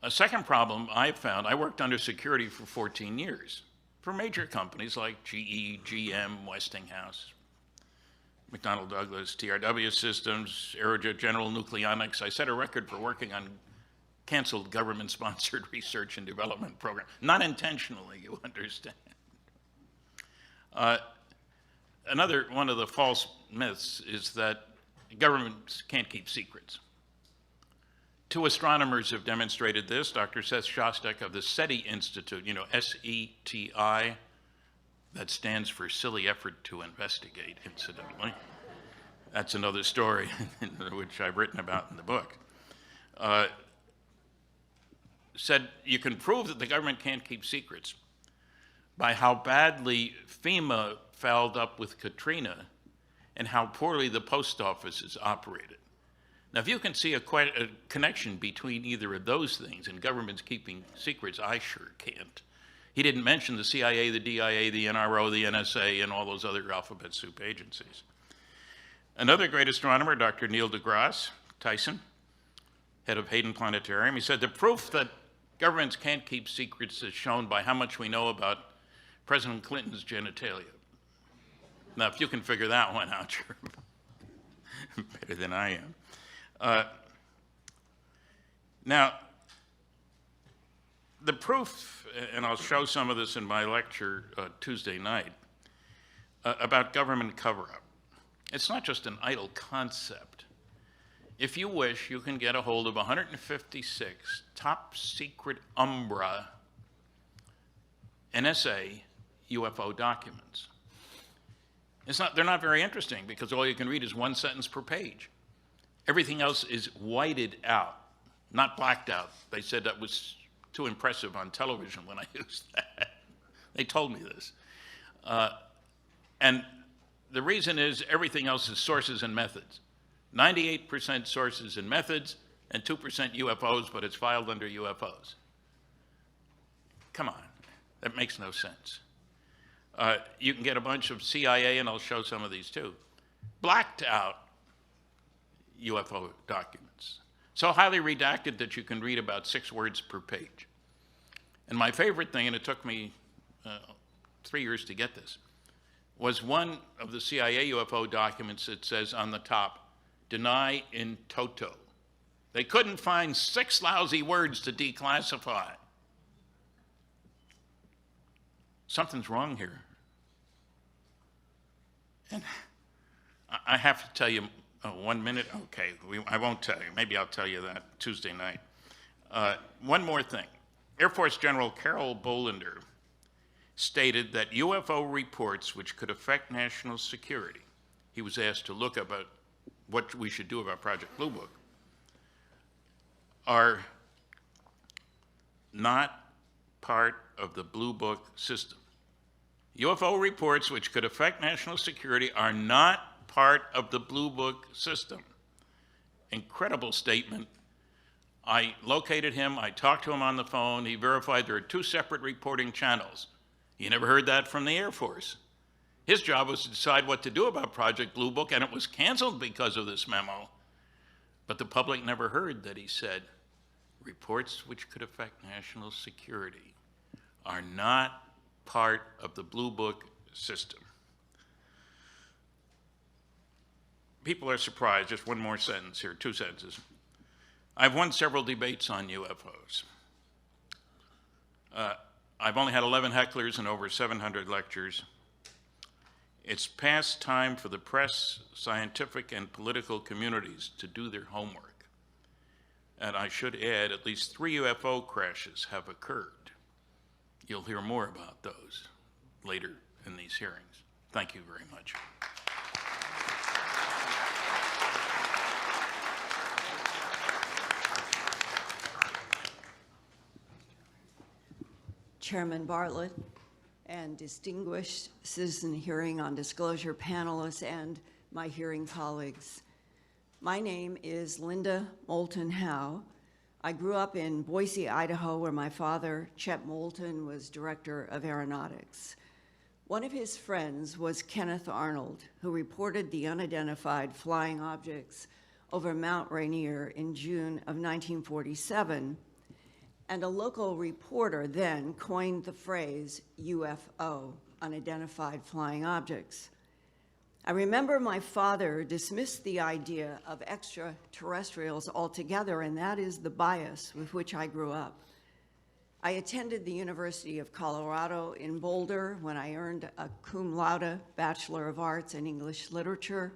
A second problem I found, I worked under security for 14 years for major companies like GE, GM, Westinghouse, McDonnell Douglas, TRW Systems, Aerojet General Nucleonics. I set a record for working on canceled government-sponsored research and development program. Not intentionally, you understand. Another one of the false myths is that governments can't keep secrets. 2 astronomers have demonstrated this. Dr. Seth Shostak of the SETI Institute, you know, S-E-T-I, that stands for Silly Effort to Investigate, incidentally. That's another story which I've written about in the book. Said you can prove that the government can't keep secrets by how badly FEMA fouled up with Katrina and how poorly the post office is operated. Now, if you can see a connection between either of those things and governments keeping secrets, I sure can't. He didn't mention the CIA, the DIA, the NRO, the NSA, and all those other alphabet soup agencies. Another great astronomer, Dr. Neil deGrasse Tyson, head of Hayden Planetarium, he said the proof that governments can't keep secrets is shown by how much we know about President Clinton's genitalia. Now, if you can figure that one out, you're better than I am. Now, the proof, and I'll show some of this in my lecture Tuesday night, about government cover-up. It's not just an idle concept. If you wish, you can get a hold of 156 top secret Umbra NSA UFO documents. They're not very interesting because all you can read is 1 sentence per page. Everything else is whited out, not blacked out. They said that was too impressive on television when I used that. They told me this. And the reason is everything else is sources and methods. 98% sources and methods and 2% UFOs, but it's filed under UFOs. Come on, that makes no sense. You can get a bunch of CIA, and I'll show some of these too, blacked out UFO documents. So highly redacted that you can read about 6 words per page. And my favorite thing, and it took me 3 years to get this, was one of the CIA UFO documents that says on the top, deny in toto. They couldn't find 6 lousy words to declassify. Something's wrong here. And I have to tell you, 1 minute? Okay, I won't tell you. Maybe I'll tell you that Tuesday night. One more thing. Air Force General Carol Bolender stated that UFO reports which could affect national security, he was asked to look about what we should do about Project Blue Book, are not part of the Blue Book system. UFO reports which could affect national security are not part of the Blue Book system. Incredible statement. I located him, I talked to him on the phone, he verified there are 2 separate reporting channels. You never heard that from the Air Force. His job was to decide what to do about Project Blue Book, and it was canceled because of this memo. But the public never heard that he said, reports which could affect national security are not part of the Blue Book system. People are surprised. Just one more sentence here, 2 sentences. I've won several debates on UFOs. I've only had 11 hecklers and over 700 lectures. It's past time for the press, scientific, and political communities to do their homework. And I should add, at least 3 UFO crashes have occurred. You'll hear more about those later in these hearings. Thank you very much. Chairman Bartlett and distinguished citizen hearing on disclosure panelists and my hearing colleagues. My name is Linda Moulton Howe. I grew up in Boise, Idaho, where my father, Chet Moulton, was director of aeronautics. One of his friends was Kenneth Arnold, who reported the unidentified flying objects over Mount Rainier in June of 1947, and a local reporter then coined the phrase UFO, unidentified flying objects. I remember my father dismissed the idea of extraterrestrials altogether, and that is the bias with which I grew up. I attended the University of Colorado in Boulder when I earned a cum laude Bachelor of Arts in English Literature,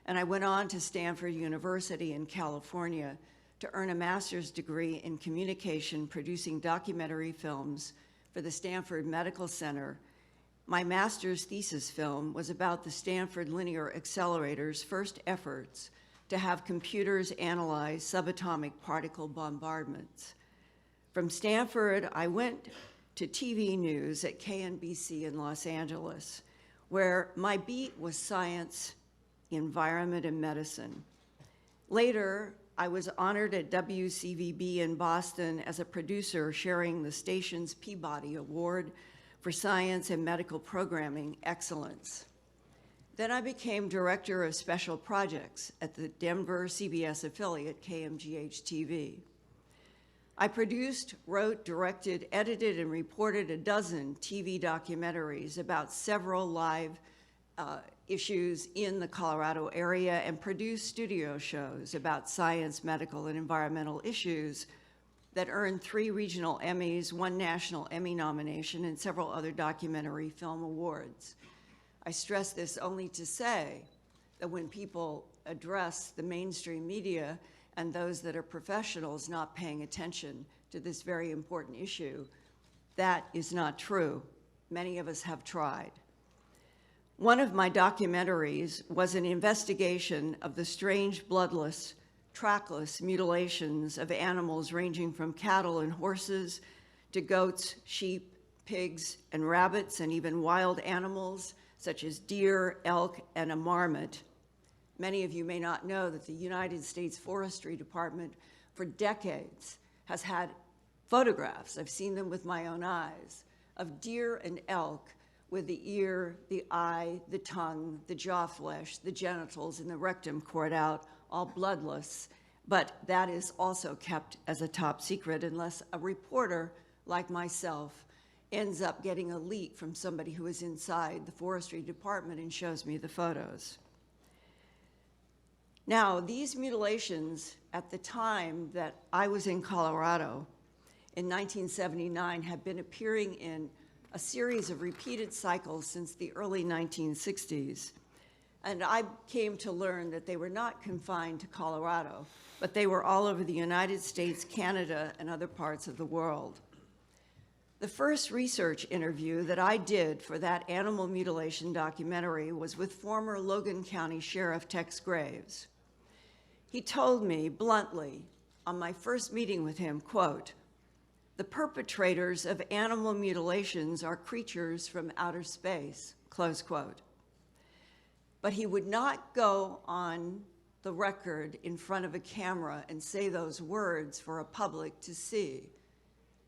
and I went on to Stanford University in California to earn a master's degree in communication, producing documentary films for the Stanford Medical Center. My master's thesis film was about the Stanford Linear Accelerator's first efforts to have computers analyze subatomic particle bombardments. From Stanford, I went to TV news at KNBC in Los Angeles, where my beat was science, environment, and medicine. Later, I was honored at WCVB in Boston as a producer, sharing the station's Peabody Award for Science and Medical Programming Excellence. Then I became Director of Special Projects at the Denver CBS affiliate, KMGH-TV. I produced, wrote, directed, edited, and reported a dozen TV documentaries about several live issues in the Colorado area, and produced studio shows about science, medical, and environmental issues that earned 3 regional Emmys, 1 national Emmy nomination, and several other documentary film awards. I stress this only to say that when people address the mainstream media and those that are professionals not paying attention to this very important issue, that is not true. Many of us have tried. One of my documentaries was an investigation of the strange bloodless, trackless mutilations of animals ranging from cattle and horses to goats, sheep, pigs, and rabbits, and even wild animals such as deer, elk, and a marmot. Many of you may not know that the United States Forestry Department for decades has had photographs, I've seen them with my own eyes, of deer and elk with the ear, the eye, the tongue, the jaw flesh, the genitals, and the rectum cord out, all bloodless. But that is also kept as a top secret unless a reporter like myself ends up getting a leak from somebody who is inside the forestry department and shows me the photos. Now, these mutilations at the time that I was in Colorado in 1979 have been appearing in a series of repeated cycles since the early 1960s. And I came to learn that they were not confined to Colorado, but they were all over the United States, Canada, and other parts of the world. The first research interview that I did for that animal mutilation documentary was with former Logan County Sheriff Tex Graves. He told me bluntly on my first meeting with him, quote, "The perpetrators of animal mutilations are creatures from outer space," close quote. But he would not go on the record in front of a camera and say those words for a public to see.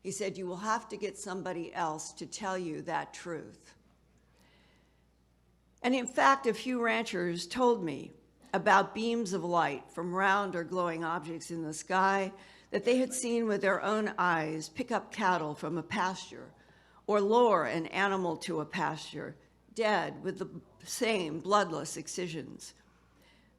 He said, "You will have to get somebody else to tell you that truth." And in fact, a few ranchers told me about beams of light from round or glowing objects in the sky that they had seen with their own eyes pick up cattle from a pasture or lure an animal to a pasture, dead with the same bloodless excisions.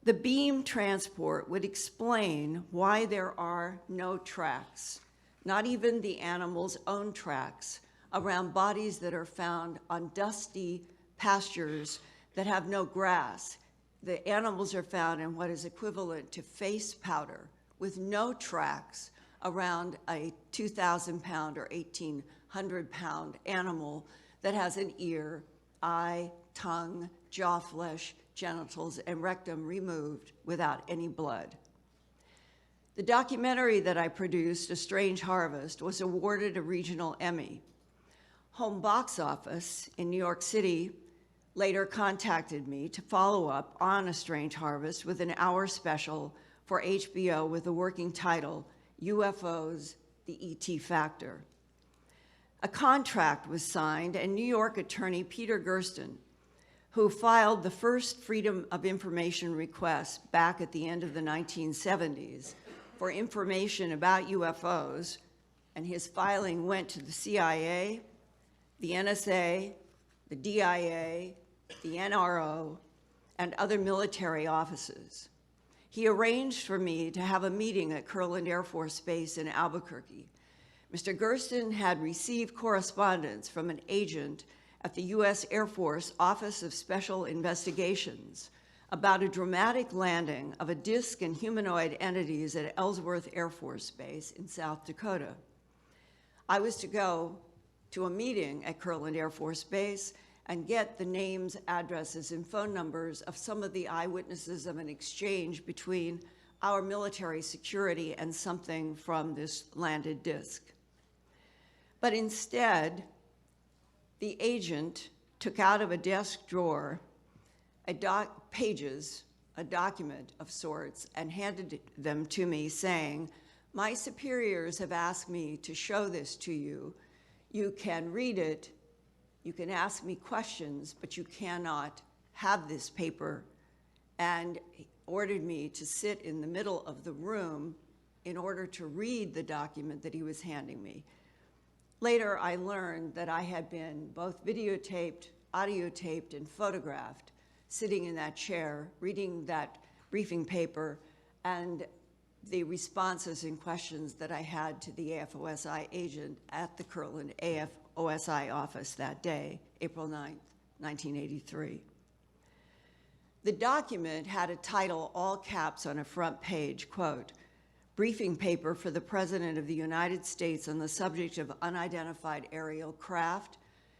The beam transport would explain why there are no tracks, not even the animal's own tracks, around bodies that are found on dusty pastures that have no grass. The animals are found in what is equivalent to face powder with no tracks around a 2,000-pound or 1,800-pound animal that has an ear, eye, tongue, jaw flesh, genitals, and rectum removed without any blood. The documentary that I produced, A Strange Harvest, was awarded a regional Emmy. Home Box Office in New York City later contacted me to follow up on A Strange Harvest with an hour special for HBO with the working title, UFOs, the ET Factor. A contract was signed, and New York attorney Peter Gersten, who filed the first Freedom of Information request back at the end of the 1970s for information about UFOs, and his filing went to the CIA, the NSA, the DIA, the NRO, and other military offices. He arranged for me to have a meeting at Kirtland Air Force Base in Albuquerque. Mr. Gersten had received correspondence from an agent at the U.S. Air Force Office of Special Investigations about a dramatic landing of a disc and humanoid entities at Ellsworth Air Force Base in South Dakota. I was to go to a meeting at Kirtland Air Force Base and get the names, addresses, and phone numbers of some of the eyewitnesses of an exchange between our military security and something from this landed disc. But instead, the agent took out of a desk drawer a document of sorts, and handed them to me saying, "My superiors have asked me to show this to you. You can read it, you can ask me questions, but you cannot have this paper," and ordered me to sit in the middle of the room in order to read the document that he was handing me. Later, I learned that I had been both videotaped, audiotaped, and photographed sitting in that chair, reading that briefing paper, and the responses and questions that I had to the AFOSI agent at the Kirtland AFOSI office that day, April 9th, 1983. The document had a title, all caps on a front page, quote, "Briefing paper for the President of the United States on the subject of unidentified aerial craft,"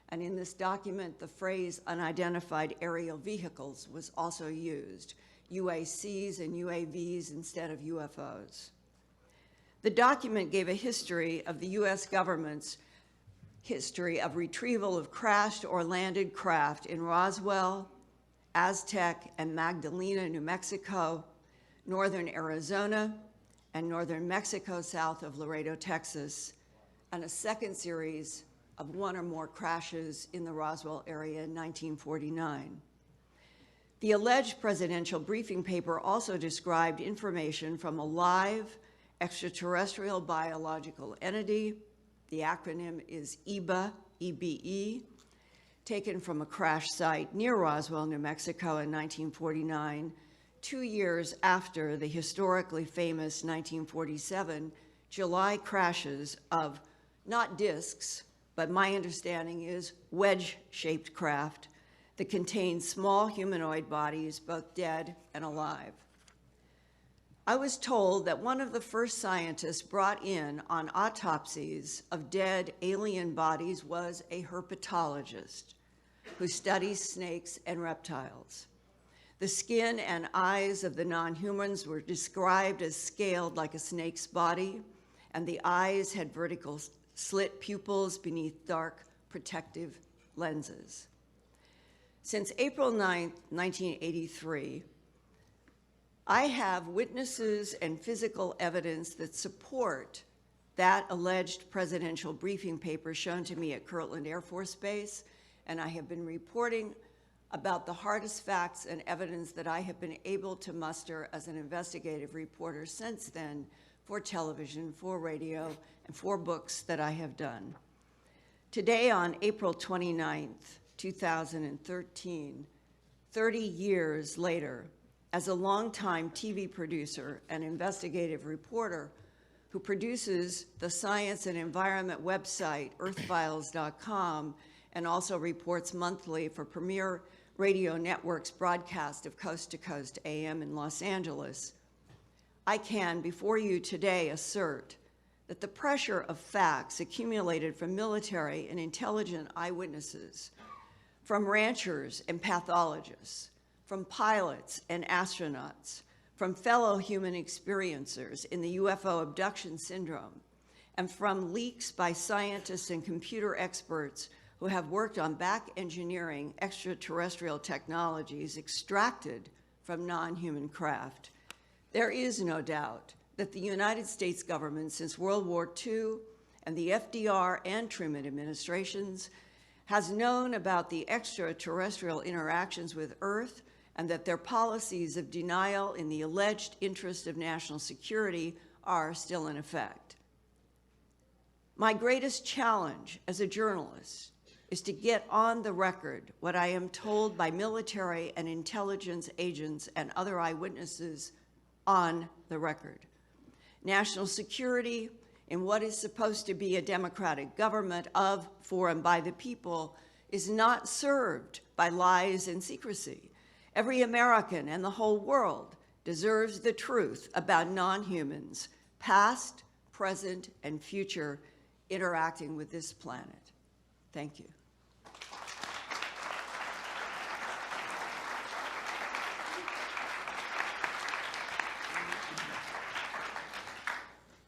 and in this document, the phrase unidentified aerial vehicles was also used, UACs and UAVs instead of UFOs. The document gave a history of the US government's history of retrieval of crashed or landed craft in Roswell, Aztec, and Magdalena, New Mexico, northern Arizona, and northern Mexico south of Laredo, Texas, and a second series of one or more crashes in the Roswell area in 1949. The alleged presidential briefing paper also described information from a live extraterrestrial biological entity, the acronym is EBE, EBE, taken from a crash site near Roswell, New Mexico in 1949, 2 years after the historically famous 1947 July crashes of not discs, but my understanding is wedge-shaped craft that contained small humanoid bodies, both dead and alive. I was told that one of the first scientists brought in on autopsies of dead alien bodies was a herpetologist who studies snakes and reptiles. The skin and eyes of the non-humans were described as scaled like a snake's body, and the eyes had vertical slit pupils beneath dark protective lenses. Since April 9, 1983, I have witnesses and physical evidence that support that alleged presidential briefing paper shown to me at Kirtland Air Force Base, and I have been reporting about the hardest facts and evidence that I have been able to muster as an investigative reporter since then for television, for radio, and for books that I have done. Today, on April 29th, 2013, 30 years later, as a longtime TV producer and investigative reporter who produces the science and environment website, earthfiles.com, and also reports monthly for Premier Radio Network's broadcast of Coast to Coast AM in Los Angeles, I can, before you today, assert that the pressure of facts accumulated from military and intelligent eyewitnesses, from ranchers and pathologists, from pilots and astronauts, from fellow human experiencers in the UFO abduction syndrome, and from leaks by scientists and computer experts who have worked on back engineering extraterrestrial technologies extracted from non-human craft, there is no doubt that the United States government since World War II and the FDR and Truman administrations has known about the extraterrestrial interactions with Earth and that their policies of denial in the alleged interest of national security are still in effect. My greatest challenge as a journalist is to get on the record what I am told by military and intelligence agents and other eyewitnesses on the record. National security in what is supposed to be a democratic government of, for, and by the people is not served by lies and secrecy. Every American and the whole world deserves the truth about non-humans, past, present, and future, interacting with this planet. Thank you.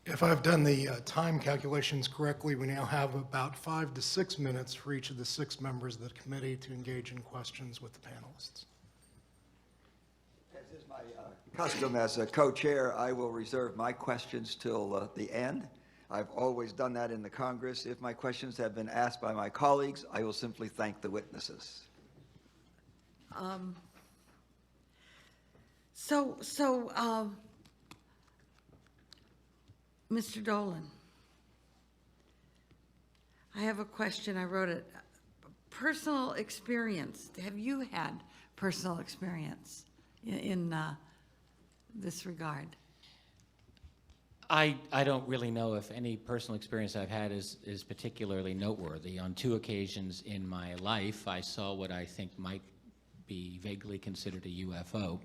If I've done the time calculations correctly, we now have about 5 to 6 minutes for each of the 6 members of the committee to engage in questions with the panelists. As is my custom as a co-chair, I will reserve my questions till the end. I've always done that in the Congress. If my questions have been asked by my colleagues, I will simply thank the witnesses. Mr. Dolan, I have a question. I wrote it. Personal experience. Have you had personal experience in this regard? I don't really know if any personal experience I've had is particularly noteworthy. On 2 occasions in my life, I saw what I think might be vaguely considered a UFO.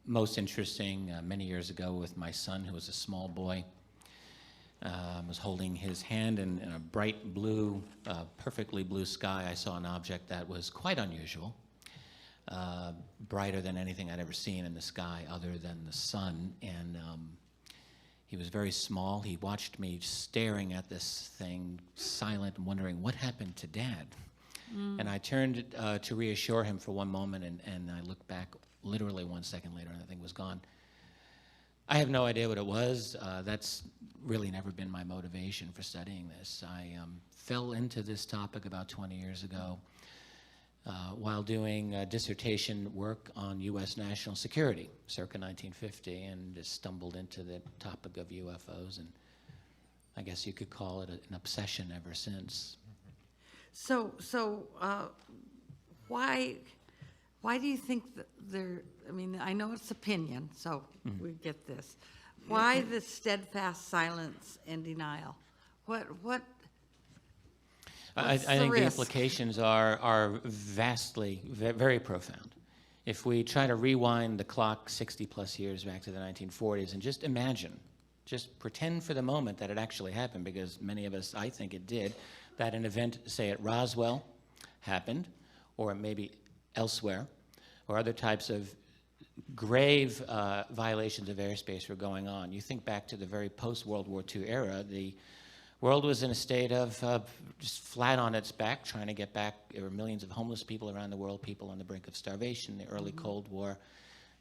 Most interesting, many years ago with my son, who was a small boy, was holding his hand in a bright blue, perfectly blue sky. I saw an object that was quite unusual, brighter than anything I'd ever seen in the sky other than the sun. And he was very small. He watched me staring at this thing, silent and wondering, what happened to Dad? And I turned to reassure him for one moment, and I looked back literally 1 second later, and the thing was gone. I have no idea what it was. That's really never been my motivation for studying this. I fell into this topic about 20 years ago while doing dissertation work on U.S. national security, circa 1950, and just stumbled into the topic of UFOs, and I guess you could call it an obsession ever since. So why do you think that there, I mean, I know it's opinion, so we get this. Why the steadfast silence and denial? What I what's the think the risk? implications are vastly, very profound. If we try to rewind the clock 60 plus years back to the 1940s and just imagine, just pretend for the moment that it actually happened, because many of us, I think it did, that an event, say at Roswell, happened, or maybe elsewhere, or other types of grave violations of airspace were going on. You think back to the very post-World War II era, the world was in a state of just flat on its back, trying to get back. There were millions of homeless people around the world, people on the brink of starvation, the early Cold War.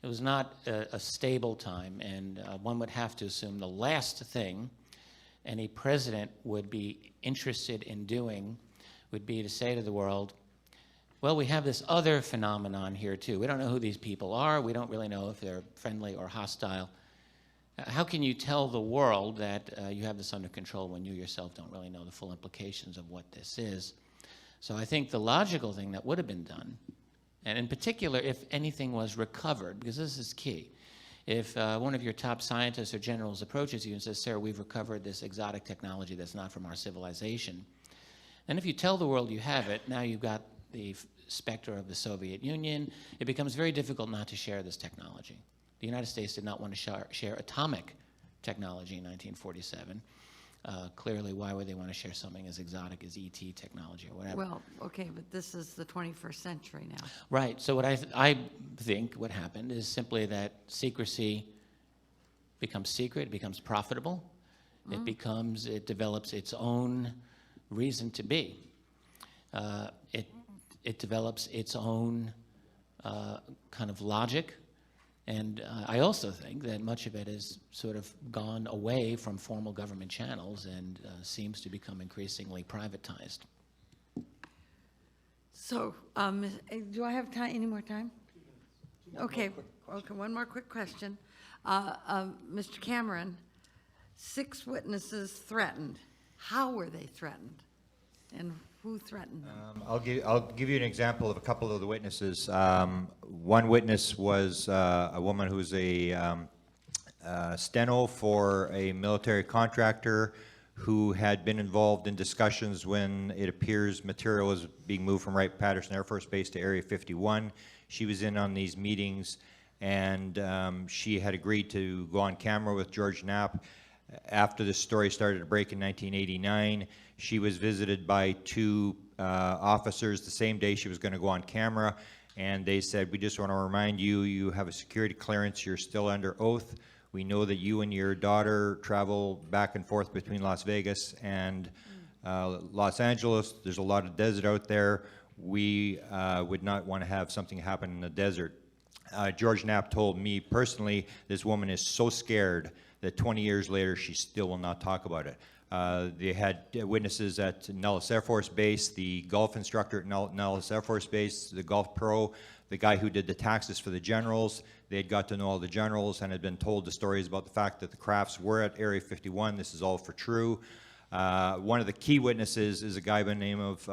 It was not a stable time, and one would have to assume the last thing any president would be interested in doing would be to say to the world, well, we have this other phenomenon here, too. We don't know who these people are. We don't really know if they're friendly or hostile. How can you tell the world that you have this under control when you yourself don't really know the full implications of what this is? So I think the logical thing that would have been done, and in particular if anything was recovered, because this is key, if one of your top scientists or generals approaches you and says, sir, we've recovered this exotic technology that's not from our civilization, and if you tell the world you have it, now you've got the specter of the Soviet Union, it becomes very difficult not to share this technology. The United States did not want to share atomic technology in 1947. Clearly, why would they want to share something as exotic as ET technology or whatever? Well, okay, but this is the 21st century now. Right. So what I think what happened is simply that secrecy becomes secret, it becomes profitable, it develops its own reason to be. It develops its own kind of logic, And I also think that much of it has sort of gone away from formal government channels and seems to become increasingly privatized. So, do I have time, any more time? Okay, okay, one more quick question. Mr. Cameron, 6 witnesses threatened. How were they threatened? And who threatened them? I'll give you an example of a couple of the witnesses. One witness was a woman who's a steno for a military contractor who had been involved in discussions when it appears material was being moved from Wright-Patterson Air Force Base to Area 51. She was in on these meetings, and she had agreed to go on camera with George Knapp. After this story started to break in 1989, she was visited by 2 officers the same day she was going to go on camera, and they said, "We just want to remind you, you have a security clearance, you're still under oath. We know that you and your daughter travel back and forth between Las Vegas and Los Angeles. There's a lot of desert out there. We would not want to have something happen in the desert." George Knapp told me personally, this woman is so scared that 20 years later, she still will not talk about it. They had witnesses at Nellis Air Force Base, the golf instructor at Nellis Air Force Base, the golf pro, the guy who did the taxes for the generals. They had got to know all the generals and had been told the stories about the fact that the crafts were at Area 51. This is all for true. One of the key witnesses is a guy by the name of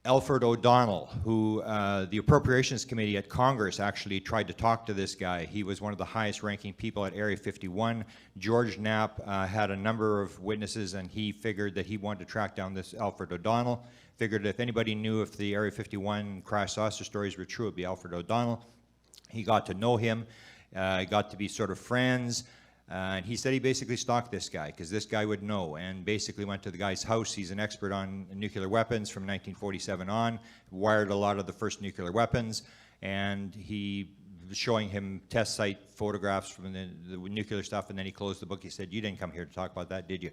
Alfred O'Donnell, who the Appropriations Committee at Congress actually tried to talk to this guy. He was one of the highest ranking people at Area 51. George Knapp had a number of witnesses, and he figured that he wanted to track down this Alfred O'Donnell. Figured if anybody knew if the Area 51 crash saucer stories were true, it would be Alfred O'Donnell. He got to know him, got to be sort of friends. And he said he basically stalked this guy because this guy would know, and basically went to the guy's house. He's an expert on nuclear weapons from 1947 on, wired a lot of the first nuclear weapons, and he was showing him test site photographs from the nuclear stuff, and then he closed the book. He said, "You didn't come here to talk about that, did you?"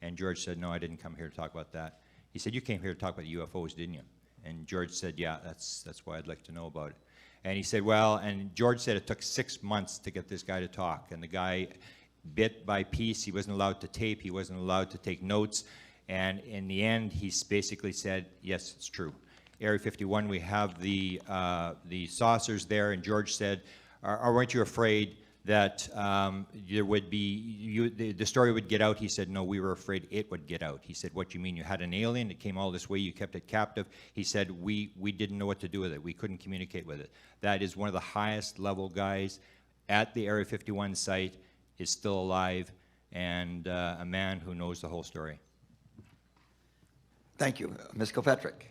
And George said, "No, I didn't come here to talk about that." He said, "You came here to talk about UFOs, didn't you?" And George said, "Yeah, that's why I'd like to know about it." And he said, well, and George said it took 6 months to get this guy to talk, and the guy, bit by piece, he wasn't allowed to tape, he wasn't allowed to take notes, and in the end, he basically said, "Yes, it's true. Area 51, we have the saucers there," and George said, Aren't you afraid that there would be, the story would get out?" He said, "No, we were afraid it would get out." He said, "What, you mean you had an alien that came all this way, you kept it captive?" He said, we didn't know what to do with it. We couldn't communicate with it." That is one of the highest level guys at the Area 51 site, is still alive, and a man who knows the whole story. Thank you. Ms. Kilpatrick.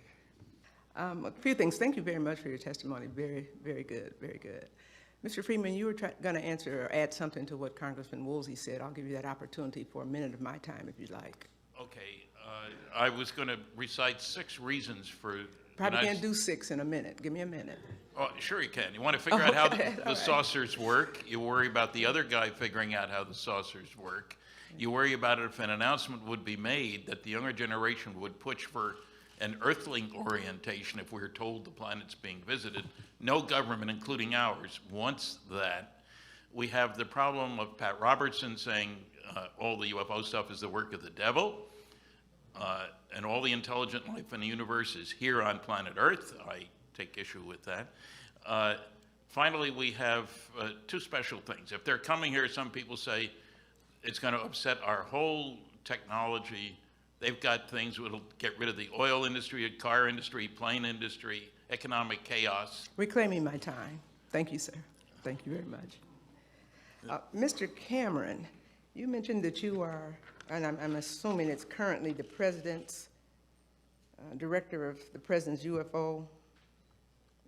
A few things. Thank you very much for your testimony. Very, very good, very good. Mr. Freeman, you were going to answer or add something to what Congressman Woolsey said. I'll give you that opportunity for a minute of my time if you'd like. Okay, I was going to recite 6 reasons for. Probably can't do 6 in a minute. Give me a minute. Oh, sure you can. You want to figure out how Okay, the all right. saucers work. You worry about the other guy figuring out how the saucers work. You worry about it if an announcement would be made that the younger generation would push for an Earthling orientation if we were told the planet's being visited. No government, including ours, wants that. We have the problem of Pat Robertson saying all the UFO stuff is the work of the devil, and all the intelligent life in the universe is here on planet Earth. I take issue with that. Finally, we have 2 special things. If they're coming here, some people say it's going to upset our whole technology. They've got things that will get rid of the oil industry, the car industry, plane industry, economic chaos. Reclaiming my time. Thank you, sir. Thank you very much. Mr. Cameron, you mentioned that you are, and I'm assuming it's currently the President's director of the President's UFO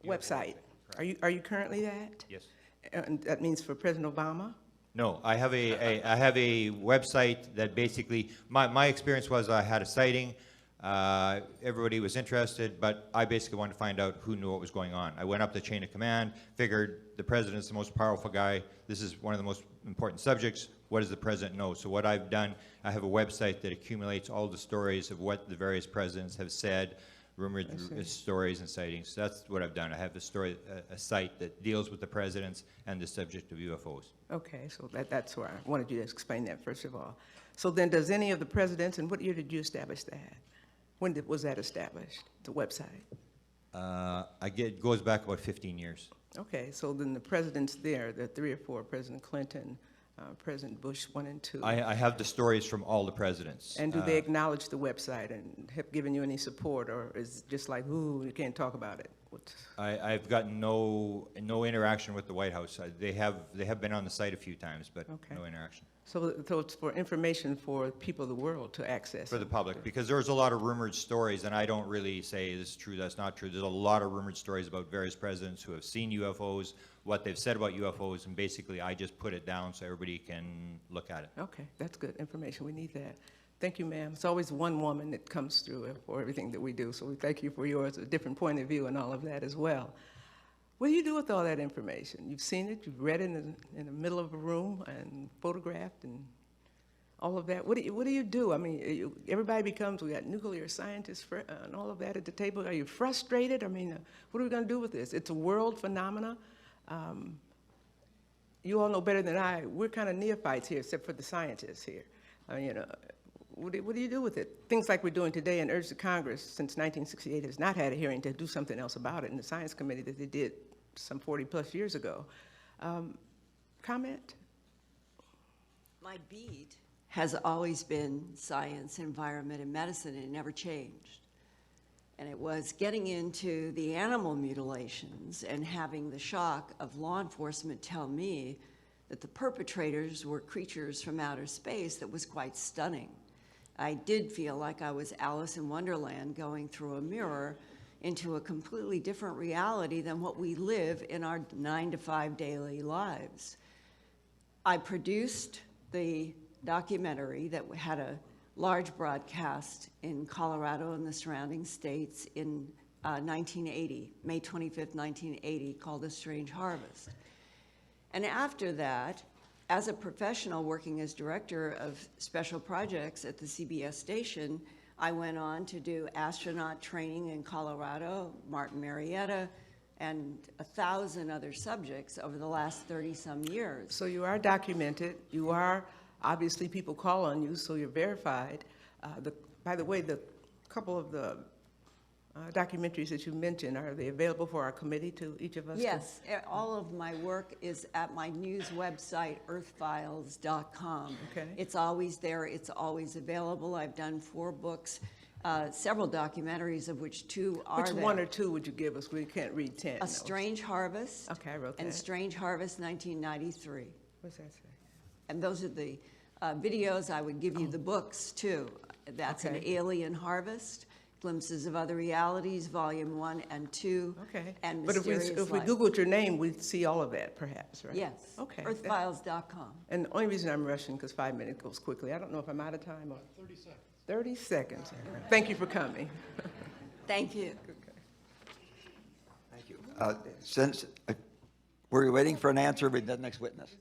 website. Are you currently that? Yes. And that means for President Obama? No, I have a website that basically, my experience was I had a sighting, everybody was interested, but I basically wanted to find out who knew what was going on. I went up the chain of command, figured the president's the most powerful guy, this is one of the most important subjects, what does the president know? So what I've done, I have a website that accumulates all the stories of what the various presidents have said, rumored stories and sightings. That's what I've done. I have a site that deals with the presidents and the subject of UFOs. Okay, so that's where I wanted you to explain that, first of all. So then, does any of the presidents, and what year did you establish that? When was that established, the website? It goes back about 15 years. Okay, so then the presidents there, the 3 or 4, President Clinton, President Bush 1 and 2. I have the stories from all the presidents. And do they acknowledge the website and have given you any support, or is it just like, ooh, you can't talk about it? I've gotten no interaction with the White House. They have been on the site a few times, but Okay. no interaction. So it's for information for people of the world to access? For the public, because there's a lot of rumored stories, and I don't really say this is true, that's not true. There's a lot of rumored stories about various presidents who have seen UFOs, what they've said about UFOs, and basically I just put it down so everybody can look at it. Okay, that's good information. We need that. Thank you, ma'am. It's always one woman that comes through for everything that we do, so we thank you for yours, a different point of view and all of that as well. What do you do with all that information? You've seen it, you've read it in the middle of a room and photographed and all of that. What do you do? I mean, everybody becomes, we got nuclear scientists and all of that at the table. Are you frustrated? I mean, what are we going to do with this? It's a world phenomena. You all know better than I. We're kind of neophytes here, except for the scientists here. What do you do with it? Things like we're doing today, and urge the Congress, since 1968, has not had a hearing to do something else about it in the Science Committee that they did some 40-plus years ago. Comment? My beat has always been science, environment, and medicine, and it never changed. And it was getting into the animal mutilations and having the shock of law enforcement tell me that the perpetrators were creatures from outer space that was quite stunning. I did feel like I was Alice in Wonderland going through a mirror into a completely different reality than what we live in our 9-to-5 daily lives. I produced the documentary that had a large broadcast in Colorado and the surrounding states in 1980, May 25th, 1980, called A Strange Harvest. And after that, as a professional working as director of special projects at the CBS station, I went on to do astronaut training in Colorado, Martin Marietta, and 1,000 other subjects over the last 30-some years. So you are documented. You are, obviously, people call on you, so you're verified. By the way, the couple of the documentaries that you mentioned, are they available for our committee, to each of us? Yes, all of my work is at my news website, earthfiles.com. Okay. It's always there, it's always available. I've done 4 books, several documentaries, of which 2 are there. Which 1 or 2 would you give us? We can't read 10. A Strange Harvest. Okay, I wrote that. And Strange Harvest 1993. What's that say? And those are the videos. I would give you the books, too. That's An Okay. Alien Harvest, Glimpses of Other Realities, Volume 1 and 2. Okay. And But if we Mysterious Life. Googled your name, we'd see all of that, perhaps, right? Yes. Okay. Earthfiles.com. And the only reason I'm rushing, because 5 minutes goes quickly. I don't know if I'm out of time or. 30 seconds. 30 seconds. Thank you for coming. Thank you. Thank you. Were you waiting for an answer with the next witness?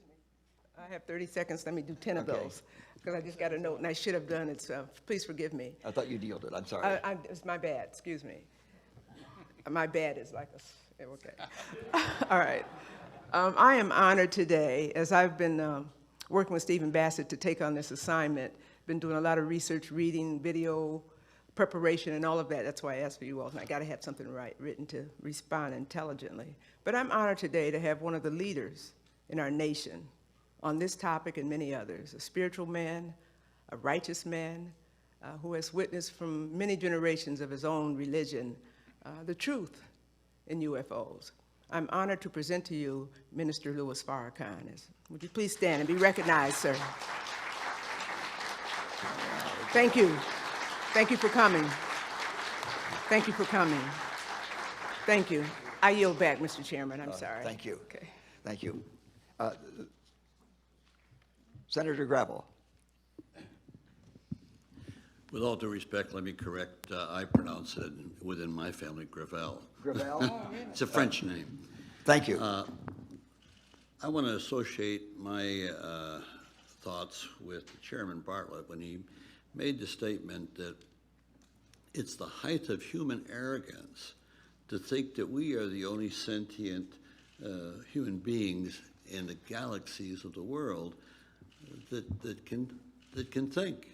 I have 30 seconds. Let me do 10 of Okay. those, because I just got a note, and I should have done it, so please forgive me. I thought you'd yielded, I'm sorry. It's my bad, excuse me. My bad is like okay. All right. I am honored today, as I've been working with Stephen Bassett to take on this assignment, been doing a lot of research, reading, video, preparation, and all of that. That's why I asked for you all, and I gotta have something written to respond intelligently. But I'm honored today to have one of the leaders in our nation on this topic and many others, a spiritual man, a righteous man, who has witnessed from many generations of his own religion the truth in UFOs. I'm honored to present to you Minister Louis Farrakhan. Would you please stand and be recognized, sir? Thank you. Thank you for coming. Thank you for coming. Thank you. I yield back, Mr. Chairman. I'm sorry. Thank you. Okay. Thank you. Senator Gravel. With all due respect, let me correct, I pronounce it within my family, Gravel. Gravel? It's a French name. Thank you. I want to associate my thoughts with Chairman Bartlett when he made the statement that it's the height of human arrogance to think that we are the only sentient human beings in the galaxies of the world that can think.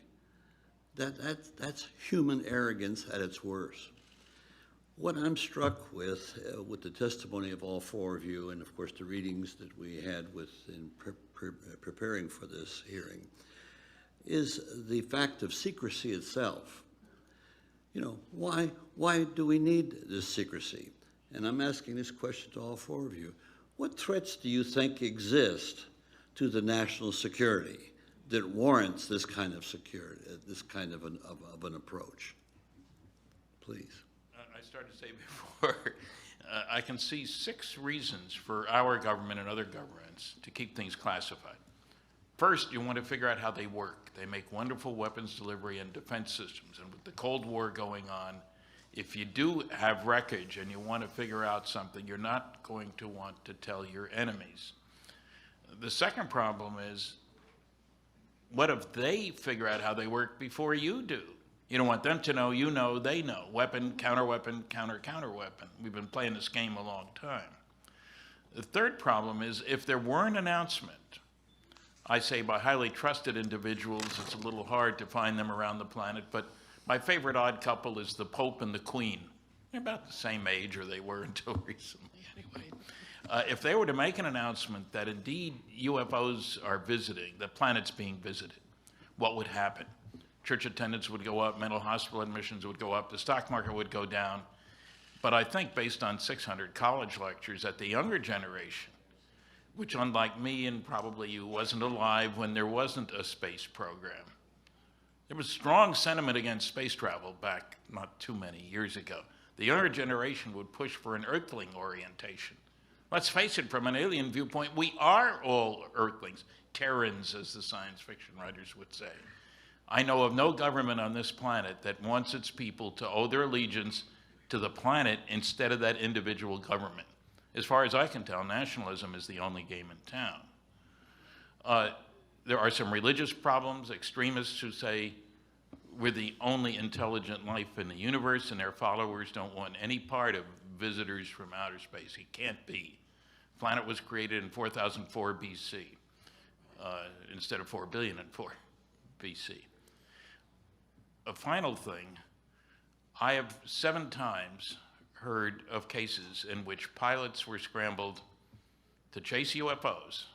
That's human arrogance at its worst. What I'm struck with the testimony of all four of you, and of course the readings that we had in preparing for this hearing, is the fact of secrecy itself. You know, why do we need this secrecy? And I'm asking this question to all four of you. What threats do you think exist to the national security that warrants this kind of security, this kind of an approach? Please. I started to say before, I can see 6 reasons for our government and other governments to keep things classified. First, you want to figure out how they work. They make wonderful weapons delivery and defense systems. And with the Cold War going on, if you do have wreckage and you want to figure out something, you're not going to want to tell your enemies. The second problem is, what if they figure out how they work before you do? You don't want them to know, you know, they know. Weapon, counter-weapon, counter-counter-weapon. We've been playing this game a long time. The third problem is, if there were an announcement, I say by highly trusted individuals, it's a little hard to find them around the planet, but my favorite odd couple is the Pope and the Queen. They're about the same age, or they were until recently anyway. If they were to make an announcement that indeed UFOs are visiting, the planet's being visited, what would happen? Church attendance would go up, mental hospital admissions would go up, the stock market would go down. But I think based on 600 college lectures, that the younger generation, which unlike me and probably you wasn't alive when there wasn't a space program, there was strong sentiment against space travel back not too many years ago. The younger generation would push for an earthling orientation. Let's face it, from an alien viewpoint, we are all earthlings, Terrans, as the science fiction writers would say. I know of no government on this planet that wants its people to owe their allegiance to the planet instead of that individual government. As far as I can tell, nationalism is the only game in town. There are some religious problems, extremists who say we're the only intelligent life in the universe and their followers don't want any part of visitors from outer space. It can't be. The planet was created in 4004 BC instead of 4 billion in 4 BC. A final thing, I have 7 times heard of cases in which pilots were scrambled to chase UFOs.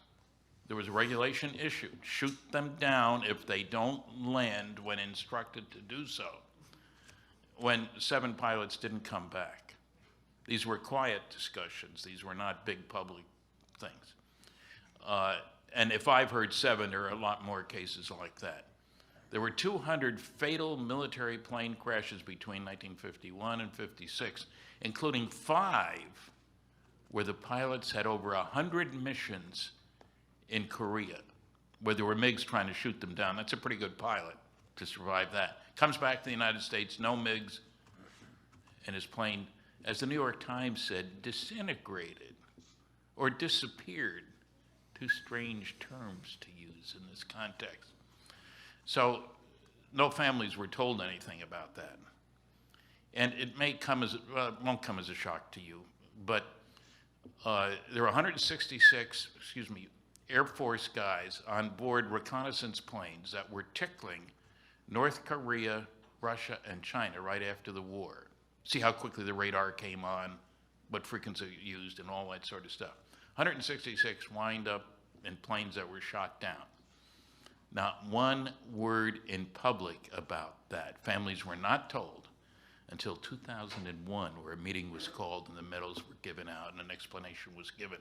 There was a regulation issued, shoot them down if they don't land when instructed to do so, when 7 pilots didn't come back. These were quiet discussions. These were not big public things. And if I've heard 7, there are a lot more cases like that. There were 200 fatal military plane crashes between 1951 and 56, including 5 where the pilots had over 100 missions in Korea, where there were MiGs trying to shoot them down. That's a pretty good pilot to survive that. Comes back to the United States, no MiGs, and his plane, as the New York Times said, disintegrated or disappeared. 2 strange terms to use in this context. So no families were told anything about that. And it may come as, well, it won't come as a shock to you, but there are 166, Air Force guys on board reconnaissance planes that were tickling North Korea, Russia, and China right after the war. See how quickly the radar came on, what frequency used, and all that sort of stuff. 166 wind up in planes that were shot down. Not one word in public about that. Families were not told until 2001, where a meeting was called and the medals were given out and an explanation was given.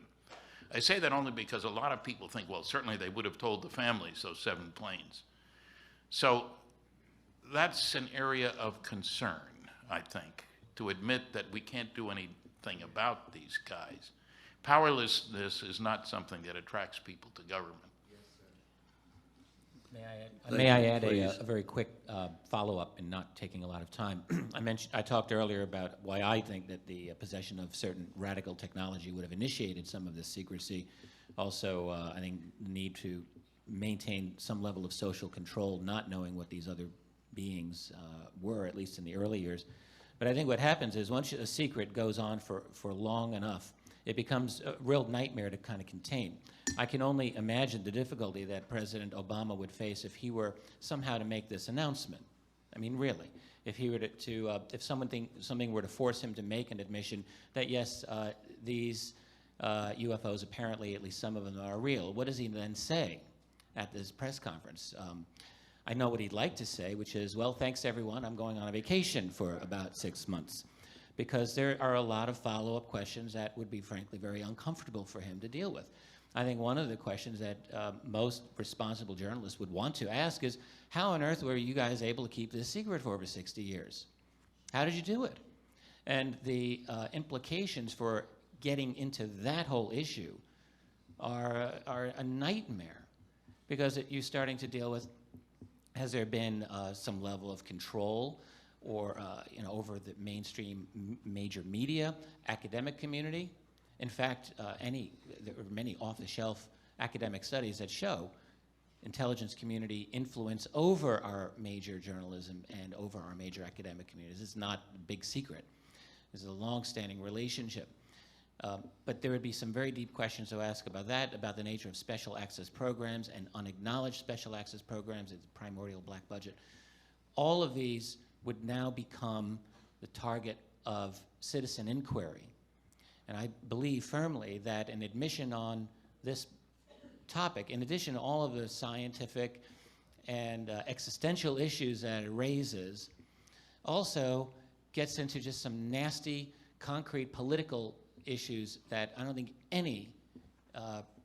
I say that only because a lot of people think, well, certainly they would have told the families, those 7 planes. So that's an area of concern, I think, to admit that we can't do anything about these guys. Powerlessness is not something that attracts people to government. May I add a very quick follow-up and not taking a lot of time? I talked earlier about why I think that the possession of certain radical technology would have initiated some of this secrecy. Also, I think the need to maintain some level of social control, not knowing what these other beings were, at least in the early years. But I think what happens is once a secret goes on for long enough, it becomes a real nightmare to kind of contain. I can only imagine the difficulty that President Obama would face if he were somehow to make this announcement. I mean, really, if he were if something were to force him to make an admission that yes, these UFOs apparently, at least some of them, are real. What does he then say at this press conference? I know what he'd like to say, which is, well, thanks everyone, I'm going on a vacation for about 6 months. Because there are a lot of follow-up questions that would be, frankly, very uncomfortable for him to deal with. I think one of the questions that most responsible journalists would want to ask is, how on earth were you guys able to keep this secret for over 60 years? How did you do it? And the implications for getting into that whole issue are a nightmare, because you're starting to deal with, has there been some level of control or over the mainstream major media, academic community? In fact, there are many off-the-shelf academic studies that show intelligence community influence over our major journalism and over our major academic communities. It's not a big secret. There's a long-standing relationship. But there would be some very deep questions to ask about that, about the nature of special access programs and unacknowledged special access programs, its primordial black budget. All of these would now become the target of citizen inquiry. And I believe firmly that an admission on this topic, in addition to all of the scientific and existential issues that it raises, also gets into just some nasty, concrete political issues that I don't think any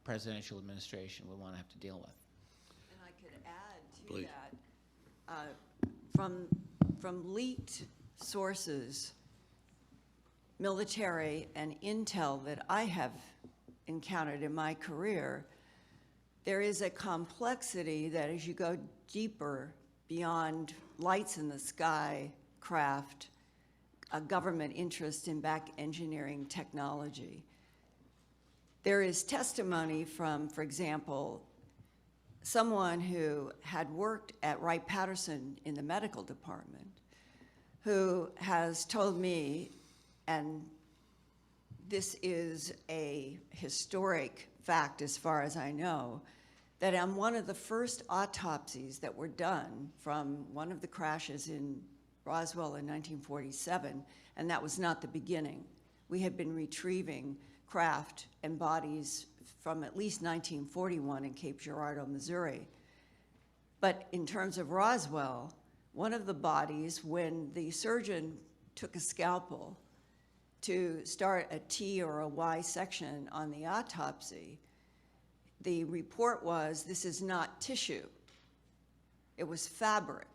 presidential administration would want to have to deal with. And I could add to Please. that, from leaked sources, military and intel that I have encountered in my career, there is a complexity that as you go deeper beyond lights in the sky craft, a government interest in back engineering technology. There is testimony from, for example, someone who had worked at Wright-Patterson in the medical department, who has told me, and this is a historic fact as far as I know, that on one of the first autopsies that were done from one of the crashes in Roswell in 1947, and that was not the beginning. We had been retrieving craft and bodies from at least 1941 in Cape Girardeau, Missouri. But in terms of Roswell, one of the bodies, when the surgeon took a scalpel to start a T or a Y section on the autopsy, the report was, this is not tissue, it was fabric.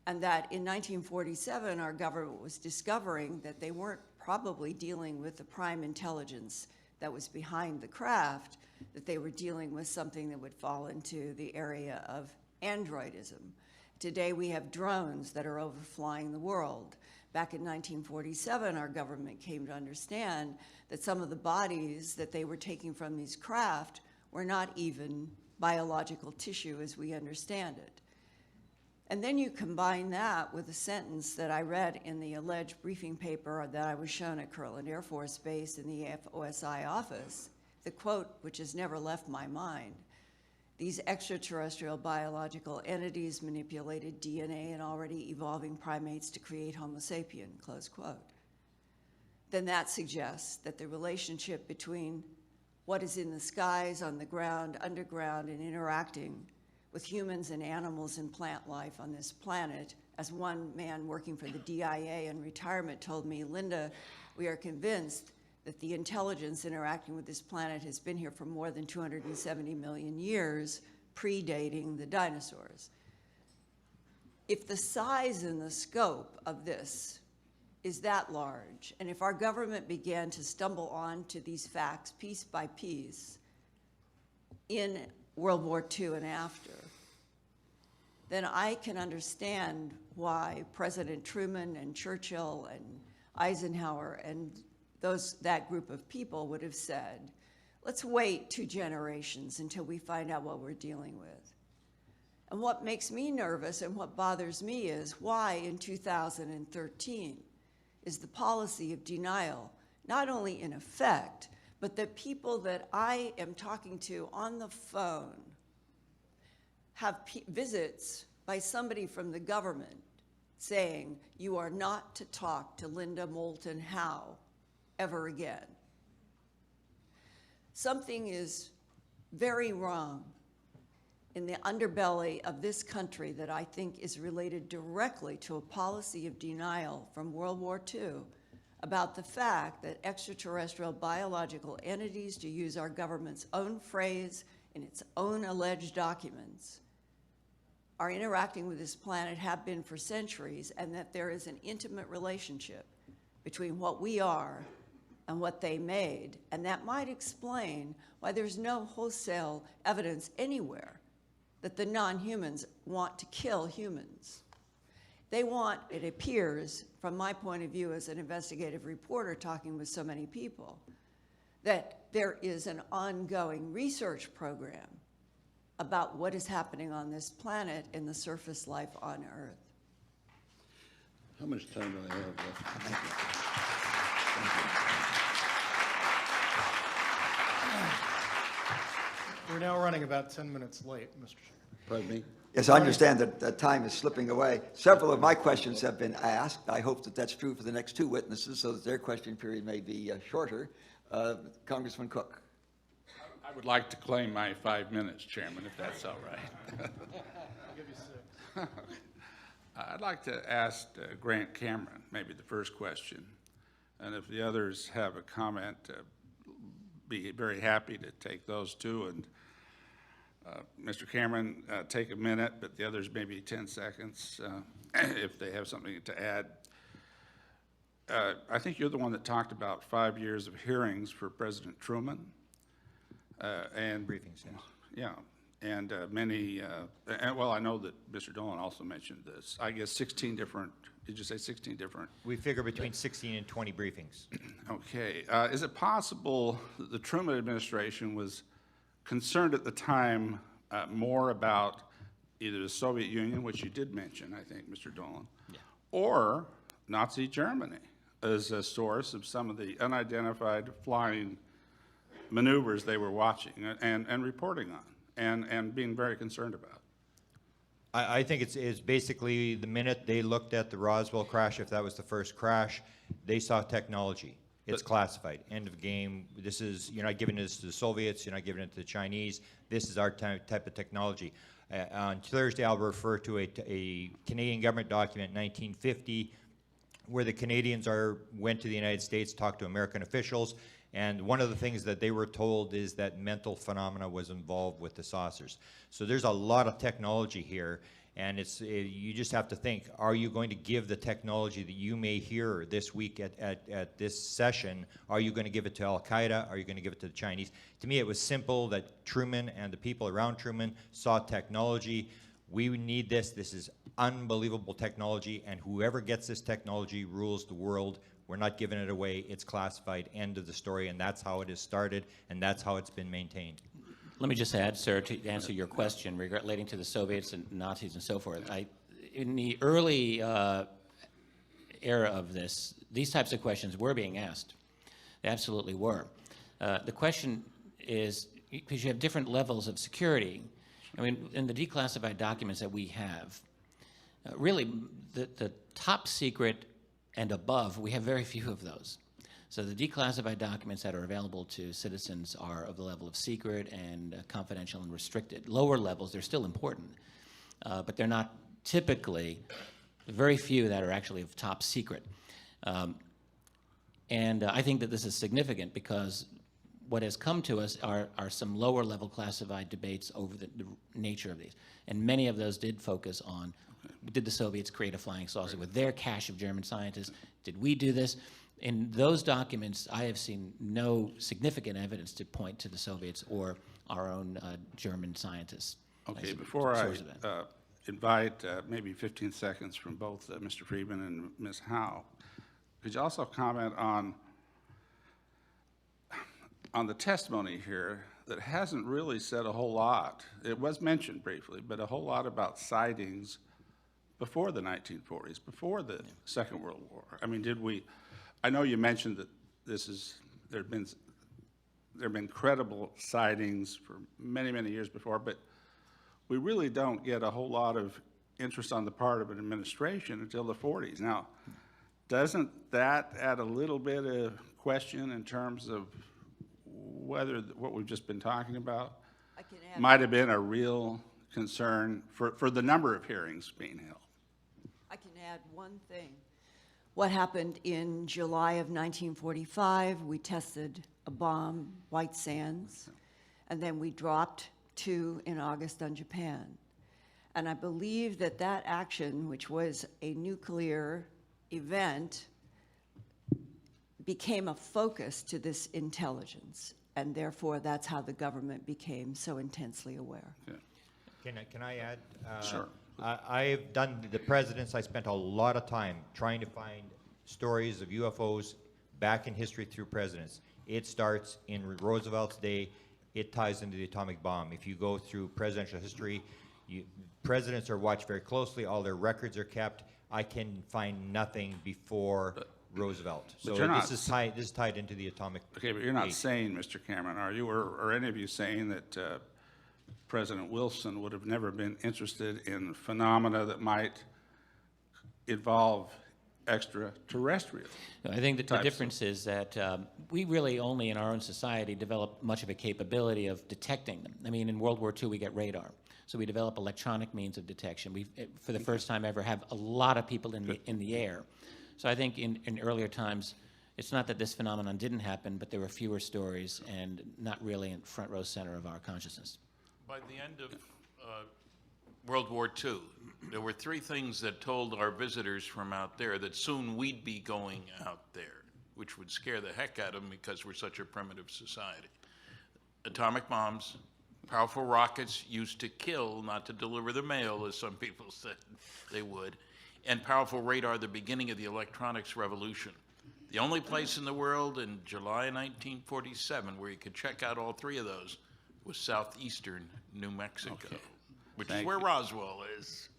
And that in 1947, our government was discovering that they weren't probably dealing with the prime intelligence that was behind the craft, that they were dealing with something that would fall into the area of androidism. Today, we have drones that are overflying the world. Back in 1947, our government came to understand that some of the bodies that they were taking from these craft were not even biological tissue as we understand it. And then you combine that with a sentence that I read in the alleged briefing paper that I was shown at Kirtland Air Force Base in the OSI office, the quote, which has never left my mind: "These extraterrestrial biological entities manipulated DNA in already evolving primates to create Homo sapien," close quote. Then that suggests that the relationship between what is in the skies, on the ground, underground, and interacting with humans and animals and plant life on this planet, as one man working for the DIA in retirement told me, "Linda, we are convinced that the intelligence interacting with this planet has been here for more than 270 million years, predating the dinosaurs." If the size and the scope of this is that large, and if our government began to stumble onto these facts piece by piece in World War II and after, then I can understand why President Truman and Churchill and Eisenhower and that group of people would have said, let's wait 2 generations until we find out what we're dealing with. And what makes me nervous and what bothers me is why in 2013 is the policy of denial not only in effect, but that people that I am talking to on the phone have visits by somebody from the government saying, you are not to talk to Linda Moulton Howe ever again. Something is very wrong in the underbelly of this country that I think is related directly to a policy of denial from World War II about the fact that extraterrestrial biological entities, to use our government's own phrase in its own alleged documents, are interacting with this planet, have been for centuries, and that there is an intimate relationship between what we are and what they made. And that might explain why there's no wholesale evidence anywhere that the non-humans want to kill humans. They want, it appears, from my point of view as an investigative reporter talking with so many people, that there is an ongoing research program about what is happening on this planet and the surface life on Earth. How much time do I have left? We're now running about 10 minutes late, Mr. Chair. Pardon me? Yes, I understand that time is slipping away. Several of my questions have been asked. I hope that that's true for the next two witnesses so that their question period may be shorter. Congressman Cook. I would like to claim my 5 minutes, Chairman, if that's all right. I'll give you 6. I'd like to ask Grant Cameron, maybe the first question, and if the others have a comment, be very happy to take those too. And Mr. Cameron, take a minute, but the others maybe 10 seconds if they have something to add. I think you're the one that talked about 5 years of hearings for President Truman. And Briefings, yes. Yeah, and many, and well, I know that Mr. Dolan also mentioned this. I guess 16 different, did you say 16 different? We figure between 16 and 20 briefings. Okay, is it possible that the Truman administration was concerned at the time more about either the Soviet Union, which you did mention, I think, Mr. Dolan, or Nazi Germany as a source of some of the unidentified flying maneuvers they were watching and reporting on and being very concerned about? I think it's basically the minute they looked at the Roswell crash, if that was the first crash, they saw technology. It's classified. End of game. This is, you're not giving this to the Soviets, you're not giving it to the Chinese. This is our type of technology. On Thursday, I'll refer to a Canadian government document, 1950, where the Canadians went to the United States, talked to American officials, and one of the things that they were told is that mental phenomena was involved with the saucers. So there's a lot of technology here, and you just have to think, are you going to give the technology that you may hear this week at this session, are you going to give it to Al-Qaeda, are you going to give it to the Chinese? To me, it was simple that Truman and the people around Truman saw technology. We need this. This is unbelievable technology, and whoever gets this technology rules the world. We're not giving it away. It's classified. End of the story, and that's how it has started, and that's how it's been maintained. Let me just add, sir, to answer your question relating to the Soviets and Nazis and so forth. In the early era of this, these types of questions were being asked. They absolutely were. The question is, because you have different levels of security, I mean, in the declassified documents that we have, really the top secret and above, we have very few of those. So the declassified documents that are available to citizens are of the level of secret and confidential and restricted. Lower levels, they're still important, but they're not typically, very few that are actually of top secret. And I think that this is significant because what has come to us are some lower level classified debates over the nature of these. And many of those did focus on, did the Soviets create a flying saucer with their cache of German scientists? Did we do this? In those documents, I have seen no significant evidence to point to the Soviets or our own German scientists. Okay, before I invite maybe 15 seconds from both Mr. Friedman and Ms. Howe, could you also comment on the testimony here that hasn't really said a whole lot. It was mentioned briefly, but a whole lot about sightings before the 1940s, before the Second World War. I mean, I know you mentioned that there have been credible sightings for many, many years before, but we really don't get a whole lot of interest on the part of an administration until the 40s. Now, doesn't that add a little bit of question in terms of whether what we've just been talking about might have been a real concern for the number of hearings being held? I can add one thing. What happened in July of 1945, we tested a bomb, White Sands, and then we dropped 2 in August on Japan. And I believe that that action, which was a nuclear event, became a focus to this intelligence. And therefore, that's how the government became so intensely aware. Yeah. Can I add? Sure. I've done the presidents. I spent a lot of time trying to find stories of UFOs back in history through presidents. It starts in Roosevelt's day. It ties into the atomic bomb. If you go through presidential history, presidents are watched very closely. All their records are kept. I can find nothing before Roosevelt. So this is tied into the atomic. Okay, but you're not age. saying, Mr. Cameron, are you, or any of you saying that President Wilson would have never been interested in phenomena that might involve extraterrestrial? I think that the difference is that we really only in our own society develop much of a capability of detecting them. I mean, in World War II, we get radar. So we develop electronic means of detection. We, for the first time ever, have a lot of people in the air. So I think in earlier times, it's not that this phenomenon didn't happen, but there were fewer stories and not really in front row center of our consciousness. By the end of World War II, there were 3 things that told our visitors from out there that soon we'd be going out there, which would scare the heck out of them because we're such a primitive society. Atomic bombs, powerful rockets used to kill, not to deliver the mail, as some people said they would, and powerful radar, the beginning of the electronics revolution. The only place in the world in July 1947 where you could check out all 3 of those was southeastern New Mexico, which is where Roswell is.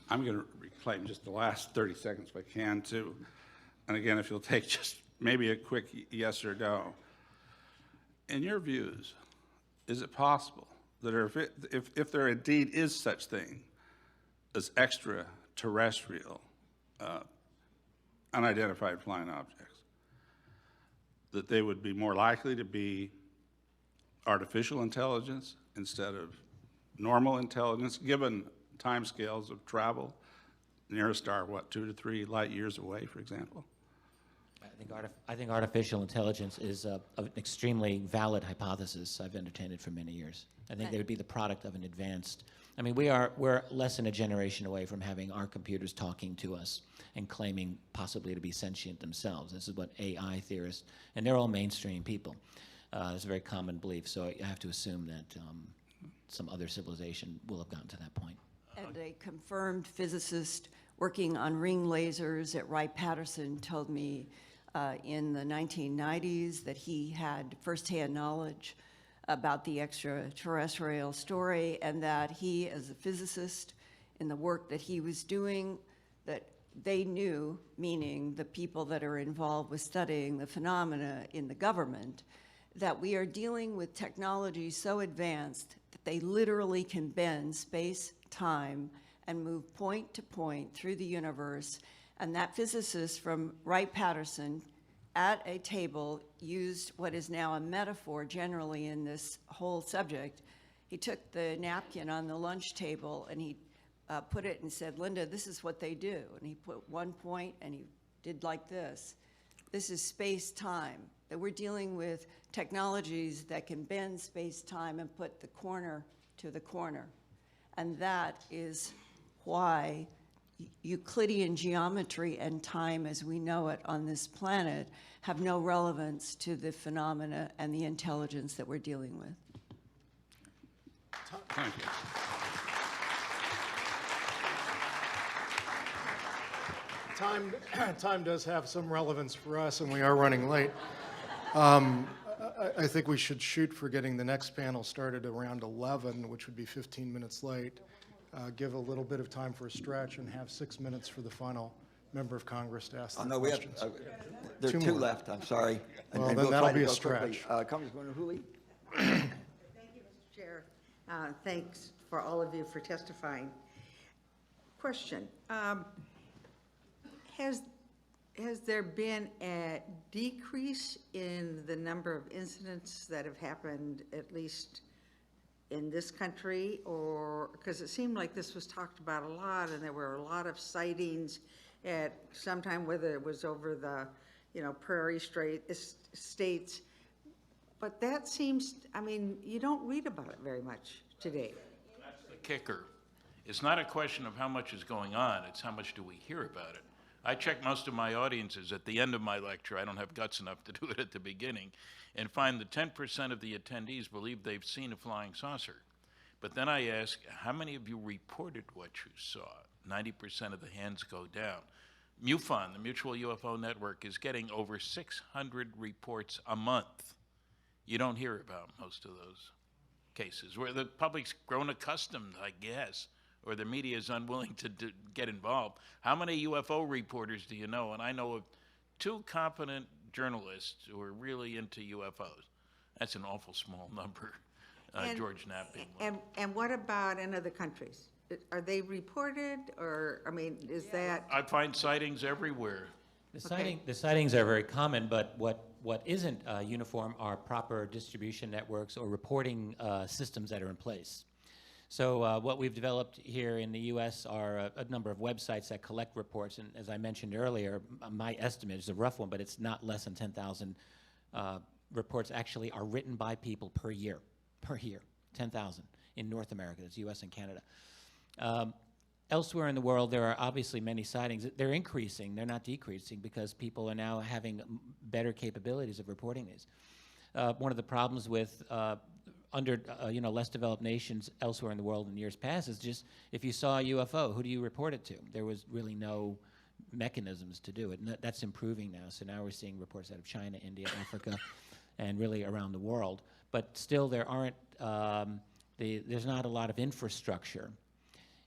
I'm going to reclaim just the last 30 seconds if I can, too. And again, if you'll take just maybe a quick yes or no. In your views, is it possible that if there indeed is such thing as extraterrestrial unidentified flying objects, that they would be more likely to be artificial intelligence instead of normal intelligence, given timescales of travel? Nearest star, what, 2 to 3 light years away, for example? I think artificial intelligence is an extremely valid hypothesis. I've entertained it for many years. I think they would be the product of an advanced. I mean, we're less than a generation away from having our computers talking to us and claiming possibly to be sentient themselves. This is what AI theorists, and they're all mainstream people. It's a very common belief. So I have to assume that some other civilization will have gotten to that point. And a confirmed physicist working on ring lasers at Wright-Patterson told me in the 1990s that he had firsthand knowledge about the extraterrestrial story, and that he, as a physicist, in the work that he was doing, that they knew, meaning the people that are involved with studying the phenomena in the government, that we are dealing with technology so advanced that they literally can bend space, time, and move point to point through the universe. And that physicist from Wright-Patterson at a table used what is now a metaphor generally in this whole subject. He took the napkin on the lunch table and he put it and said, "Linda, this is what they do." And he put one point and he did like this. This is space-time, that we're dealing with technologies that can bend space-time and put the corner to the corner. And that is why Euclidean geometry and time as we know it on this planet have no relevance to the phenomena and the intelligence that we're dealing with. Thank you. Time does have some relevance for us, and we are running late. I think we should shoot for getting the next panel started around 11, which would be 15 minutes late. Give a little bit of time for a stretch and have 6 minutes for the final member of Congress to ask Oh, the no, we have, questions. there are Two two more. left, I'm sorry. Well, And then we'll that'll try to be a go quickly. stretch. Congresswoman Hooley? Thank you, Mr. Chair. Thanks for all of you for testifying. Question, has there been a decrease in the number of incidents that have happened, at least in this country? Or, because it seemed like this was talked about a lot, and there were a lot of sightings at sometime, whether it was over the, Prairie States. But that seems, you don't read about it very much today. That's the kicker. It's not a question of how much is going on, it's how much do we hear about it. I check most of my audiences at the end of my lecture, I don't have guts enough to do it at the beginning, and find that 10% of the attendees believe they've seen a flying saucer. But then I ask, how many of you reported what you saw? 90% of the hands go down. MUFON, the Mutual UFO Network, is getting over 600 reports a month. You don't hear about most of those cases, where the public's grown accustomed, I guess, or the media is unwilling to get involved. How many UFO reporters do you know? And I know of 2 competent journalists who are really into UFOs. That's an awful small number, George Knapp being one. And what about in other countries? Are they reported, or, is that? I find sightings everywhere. The sightings are very common, but what isn't uniform are proper distribution networks or reporting systems that are in place. So what we've developed here in the U.S. are a number of websites that collect reports, and as I mentioned earlier, my estimate is a rough one, but it's not less than 10,000 reports actually are written by people per year, 10,000 in North America, that's U.S. and Canada. Elsewhere in the world, there are obviously many sightings. They're increasing, they're not decreasing, because people are now having better capabilities of reporting these. One of the problems with less developed nations elsewhere in the world in years past is just, if you saw a UFO, who do you report it to? There was really no mechanisms to do it, and that's improving now. So now we're seeing reports out of China, India, Africa, and really around the world. But still, there aren't, there's not a lot of infrastructure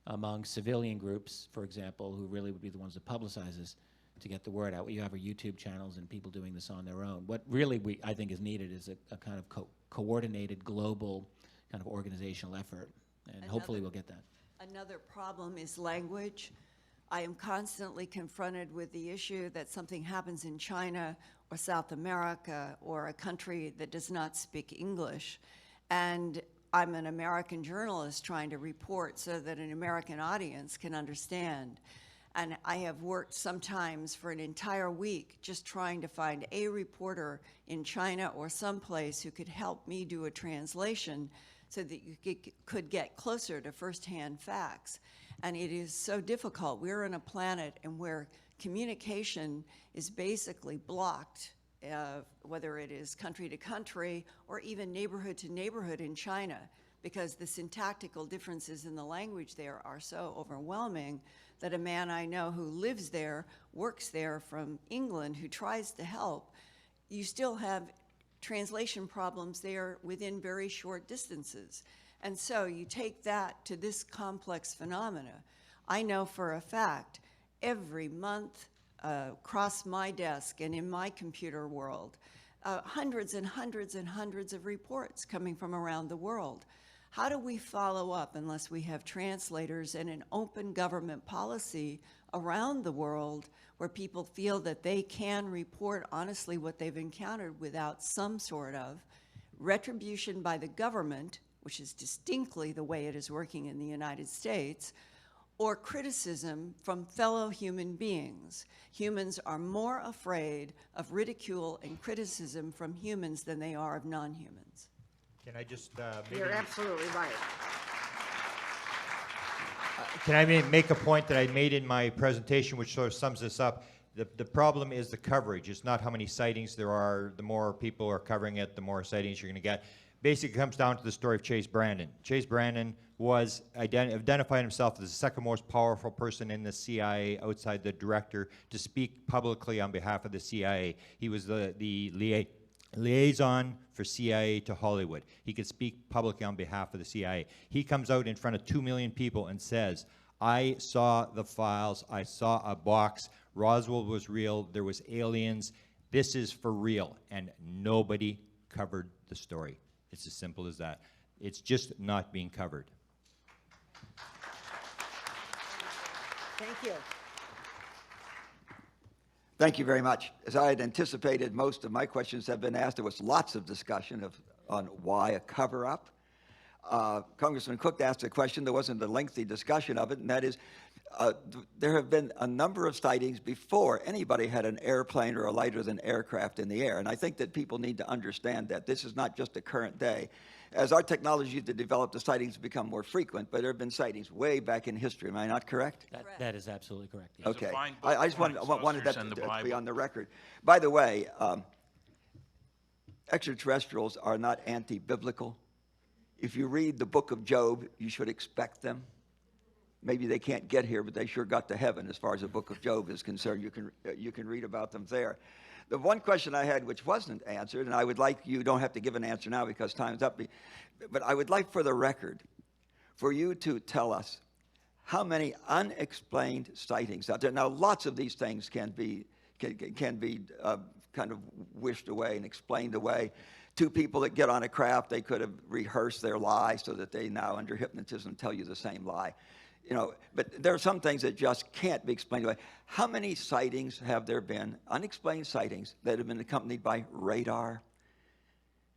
among civilian groups, for example, who really would be the ones that publicize this, to get the word out. You have our YouTube channels and people doing this on their own. What really I think is needed is a kind of coordinated global kind of organizational effort, and hopefully we'll get that. Another problem is language. I am constantly confronted with the issue that something happens in China or South America or a country that does not speak English, and I'm an American journalist trying to report so that an American audience can understand. And I have worked sometimes for an entire week just trying to find a reporter in China or someplace who could help me do a translation so that you could get closer to firsthand facts. And it is so difficult. We're on a planet and where communication is basically blocked, whether it is country to country or even neighborhood to neighborhood in China, because the syntactical differences in the language there are so overwhelming that a man I know who lives there, works there from England, who tries to help, you still have translation problems there within very short distances. And so you take that to this complex phenomena. I know for a fact, every month across my desk and in my computer world, hundreds and hundreds and hundreds of reports coming from around the world. How do we follow up unless we have translators and an open government policy around the world where people feel that they can report honestly what they've encountered without some sort of retribution by the government, which is distinctly the way it is working in the United States, or criticism from fellow human beings? Humans are more afraid of ridicule and criticism from humans than they are of non-humans. Can I just You're absolutely right. Can I make a point that I made in my presentation, which sort of sums this up? The problem is the coverage. It's not how many sightings there are. The more people are covering it, the more sightings you're going to get. Basically, it comes down to the story of Chase Brandon. Chase Brandon was identified himself as the second most powerful person in the CIA outside the director to speak publicly on behalf of the CIA. He was the liaison for CIA to Hollywood. He could speak publicly on behalf of the CIA. He comes out in front of 2 million people and says, I saw the files, I saw a box, Roswell was real, there was aliens, this is for real, and nobody covered the story. It's as simple as that. It's just not being covered. Thank you. Thank you very much. As I had anticipated, most of my questions have been asked. There was lots of discussion on why a cover-up. Congressman Cook asked a question. There wasn't a lengthy discussion of it, and that is, there have been a number of sightings before anybody had an airplane or a lighter-than aircraft in the air, and I think that people need to understand that this is not just a current day. As our technology to develop, the sightings become more frequent, but there have been sightings way back in history. Am I not correct? That is absolutely correct. Yes. Okay. fine book, I just wanted Flying that Saucers and the to be Bible. on the record. By the way, extraterrestrials are not anti-biblical. If you read the book of Job, you should expect them. Maybe they can't get here, but they sure got to heaven as far as the book of Job is concerned. You can read about them there. The one question I had which wasn't answered, and I would like you don't have to give an answer now because time's up, but I would like for the record for you to tell us how many unexplained sightings out there. Now, lots of these things can be kind of wished away and explained away. Two people that get on a craft, they could have rehearsed their lie so that they now, under hypnotism, tell you the same lie. You know, but there are some things that just can't be explained away. How many sightings have there been, unexplained sightings, that have been accompanied by radar?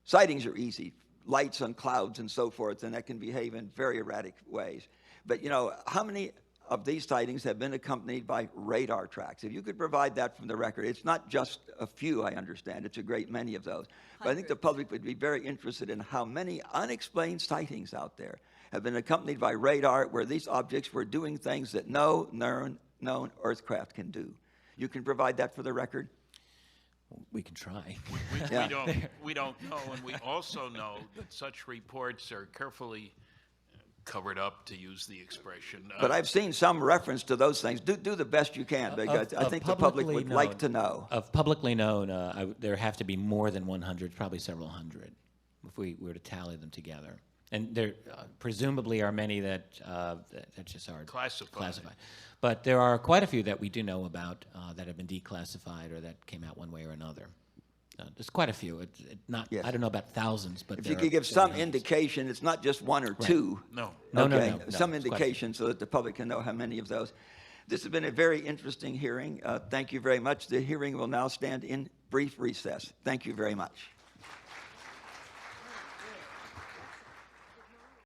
Sightings are easy, lights on clouds and so forth, and that can behave in very erratic ways. But, you know, how many of these sightings have been accompanied by radar tracks? If you could provide that from the record. It's not just a few, I understand. It's a great many of those. But I think the public would be very interested in how many unexplained sightings out there have been accompanied by radar where these objects were doing things that no known earthcraft can do. You can provide that for the record? We can try. We don't know, and we also know that such reports are carefully covered up, to use the expression. But I've seen some reference to those things. Do the best you can, because I think the public would like to know. Of publicly known, there have to be more than 100, probably several hundred, if we were to tally them together. And there presumably are many that just are classified. But there are quite a few that we do know about that have been declassified or that came out one way or another. There's quite a few. Yes. I don't know about thousands, but if you could give some indication, it's not just one or two. No. No, some indication so that the public can know how many of those. This has been a very interesting hearing. Thank you very much. The hearing will now stand in brief recess. Thank you very much.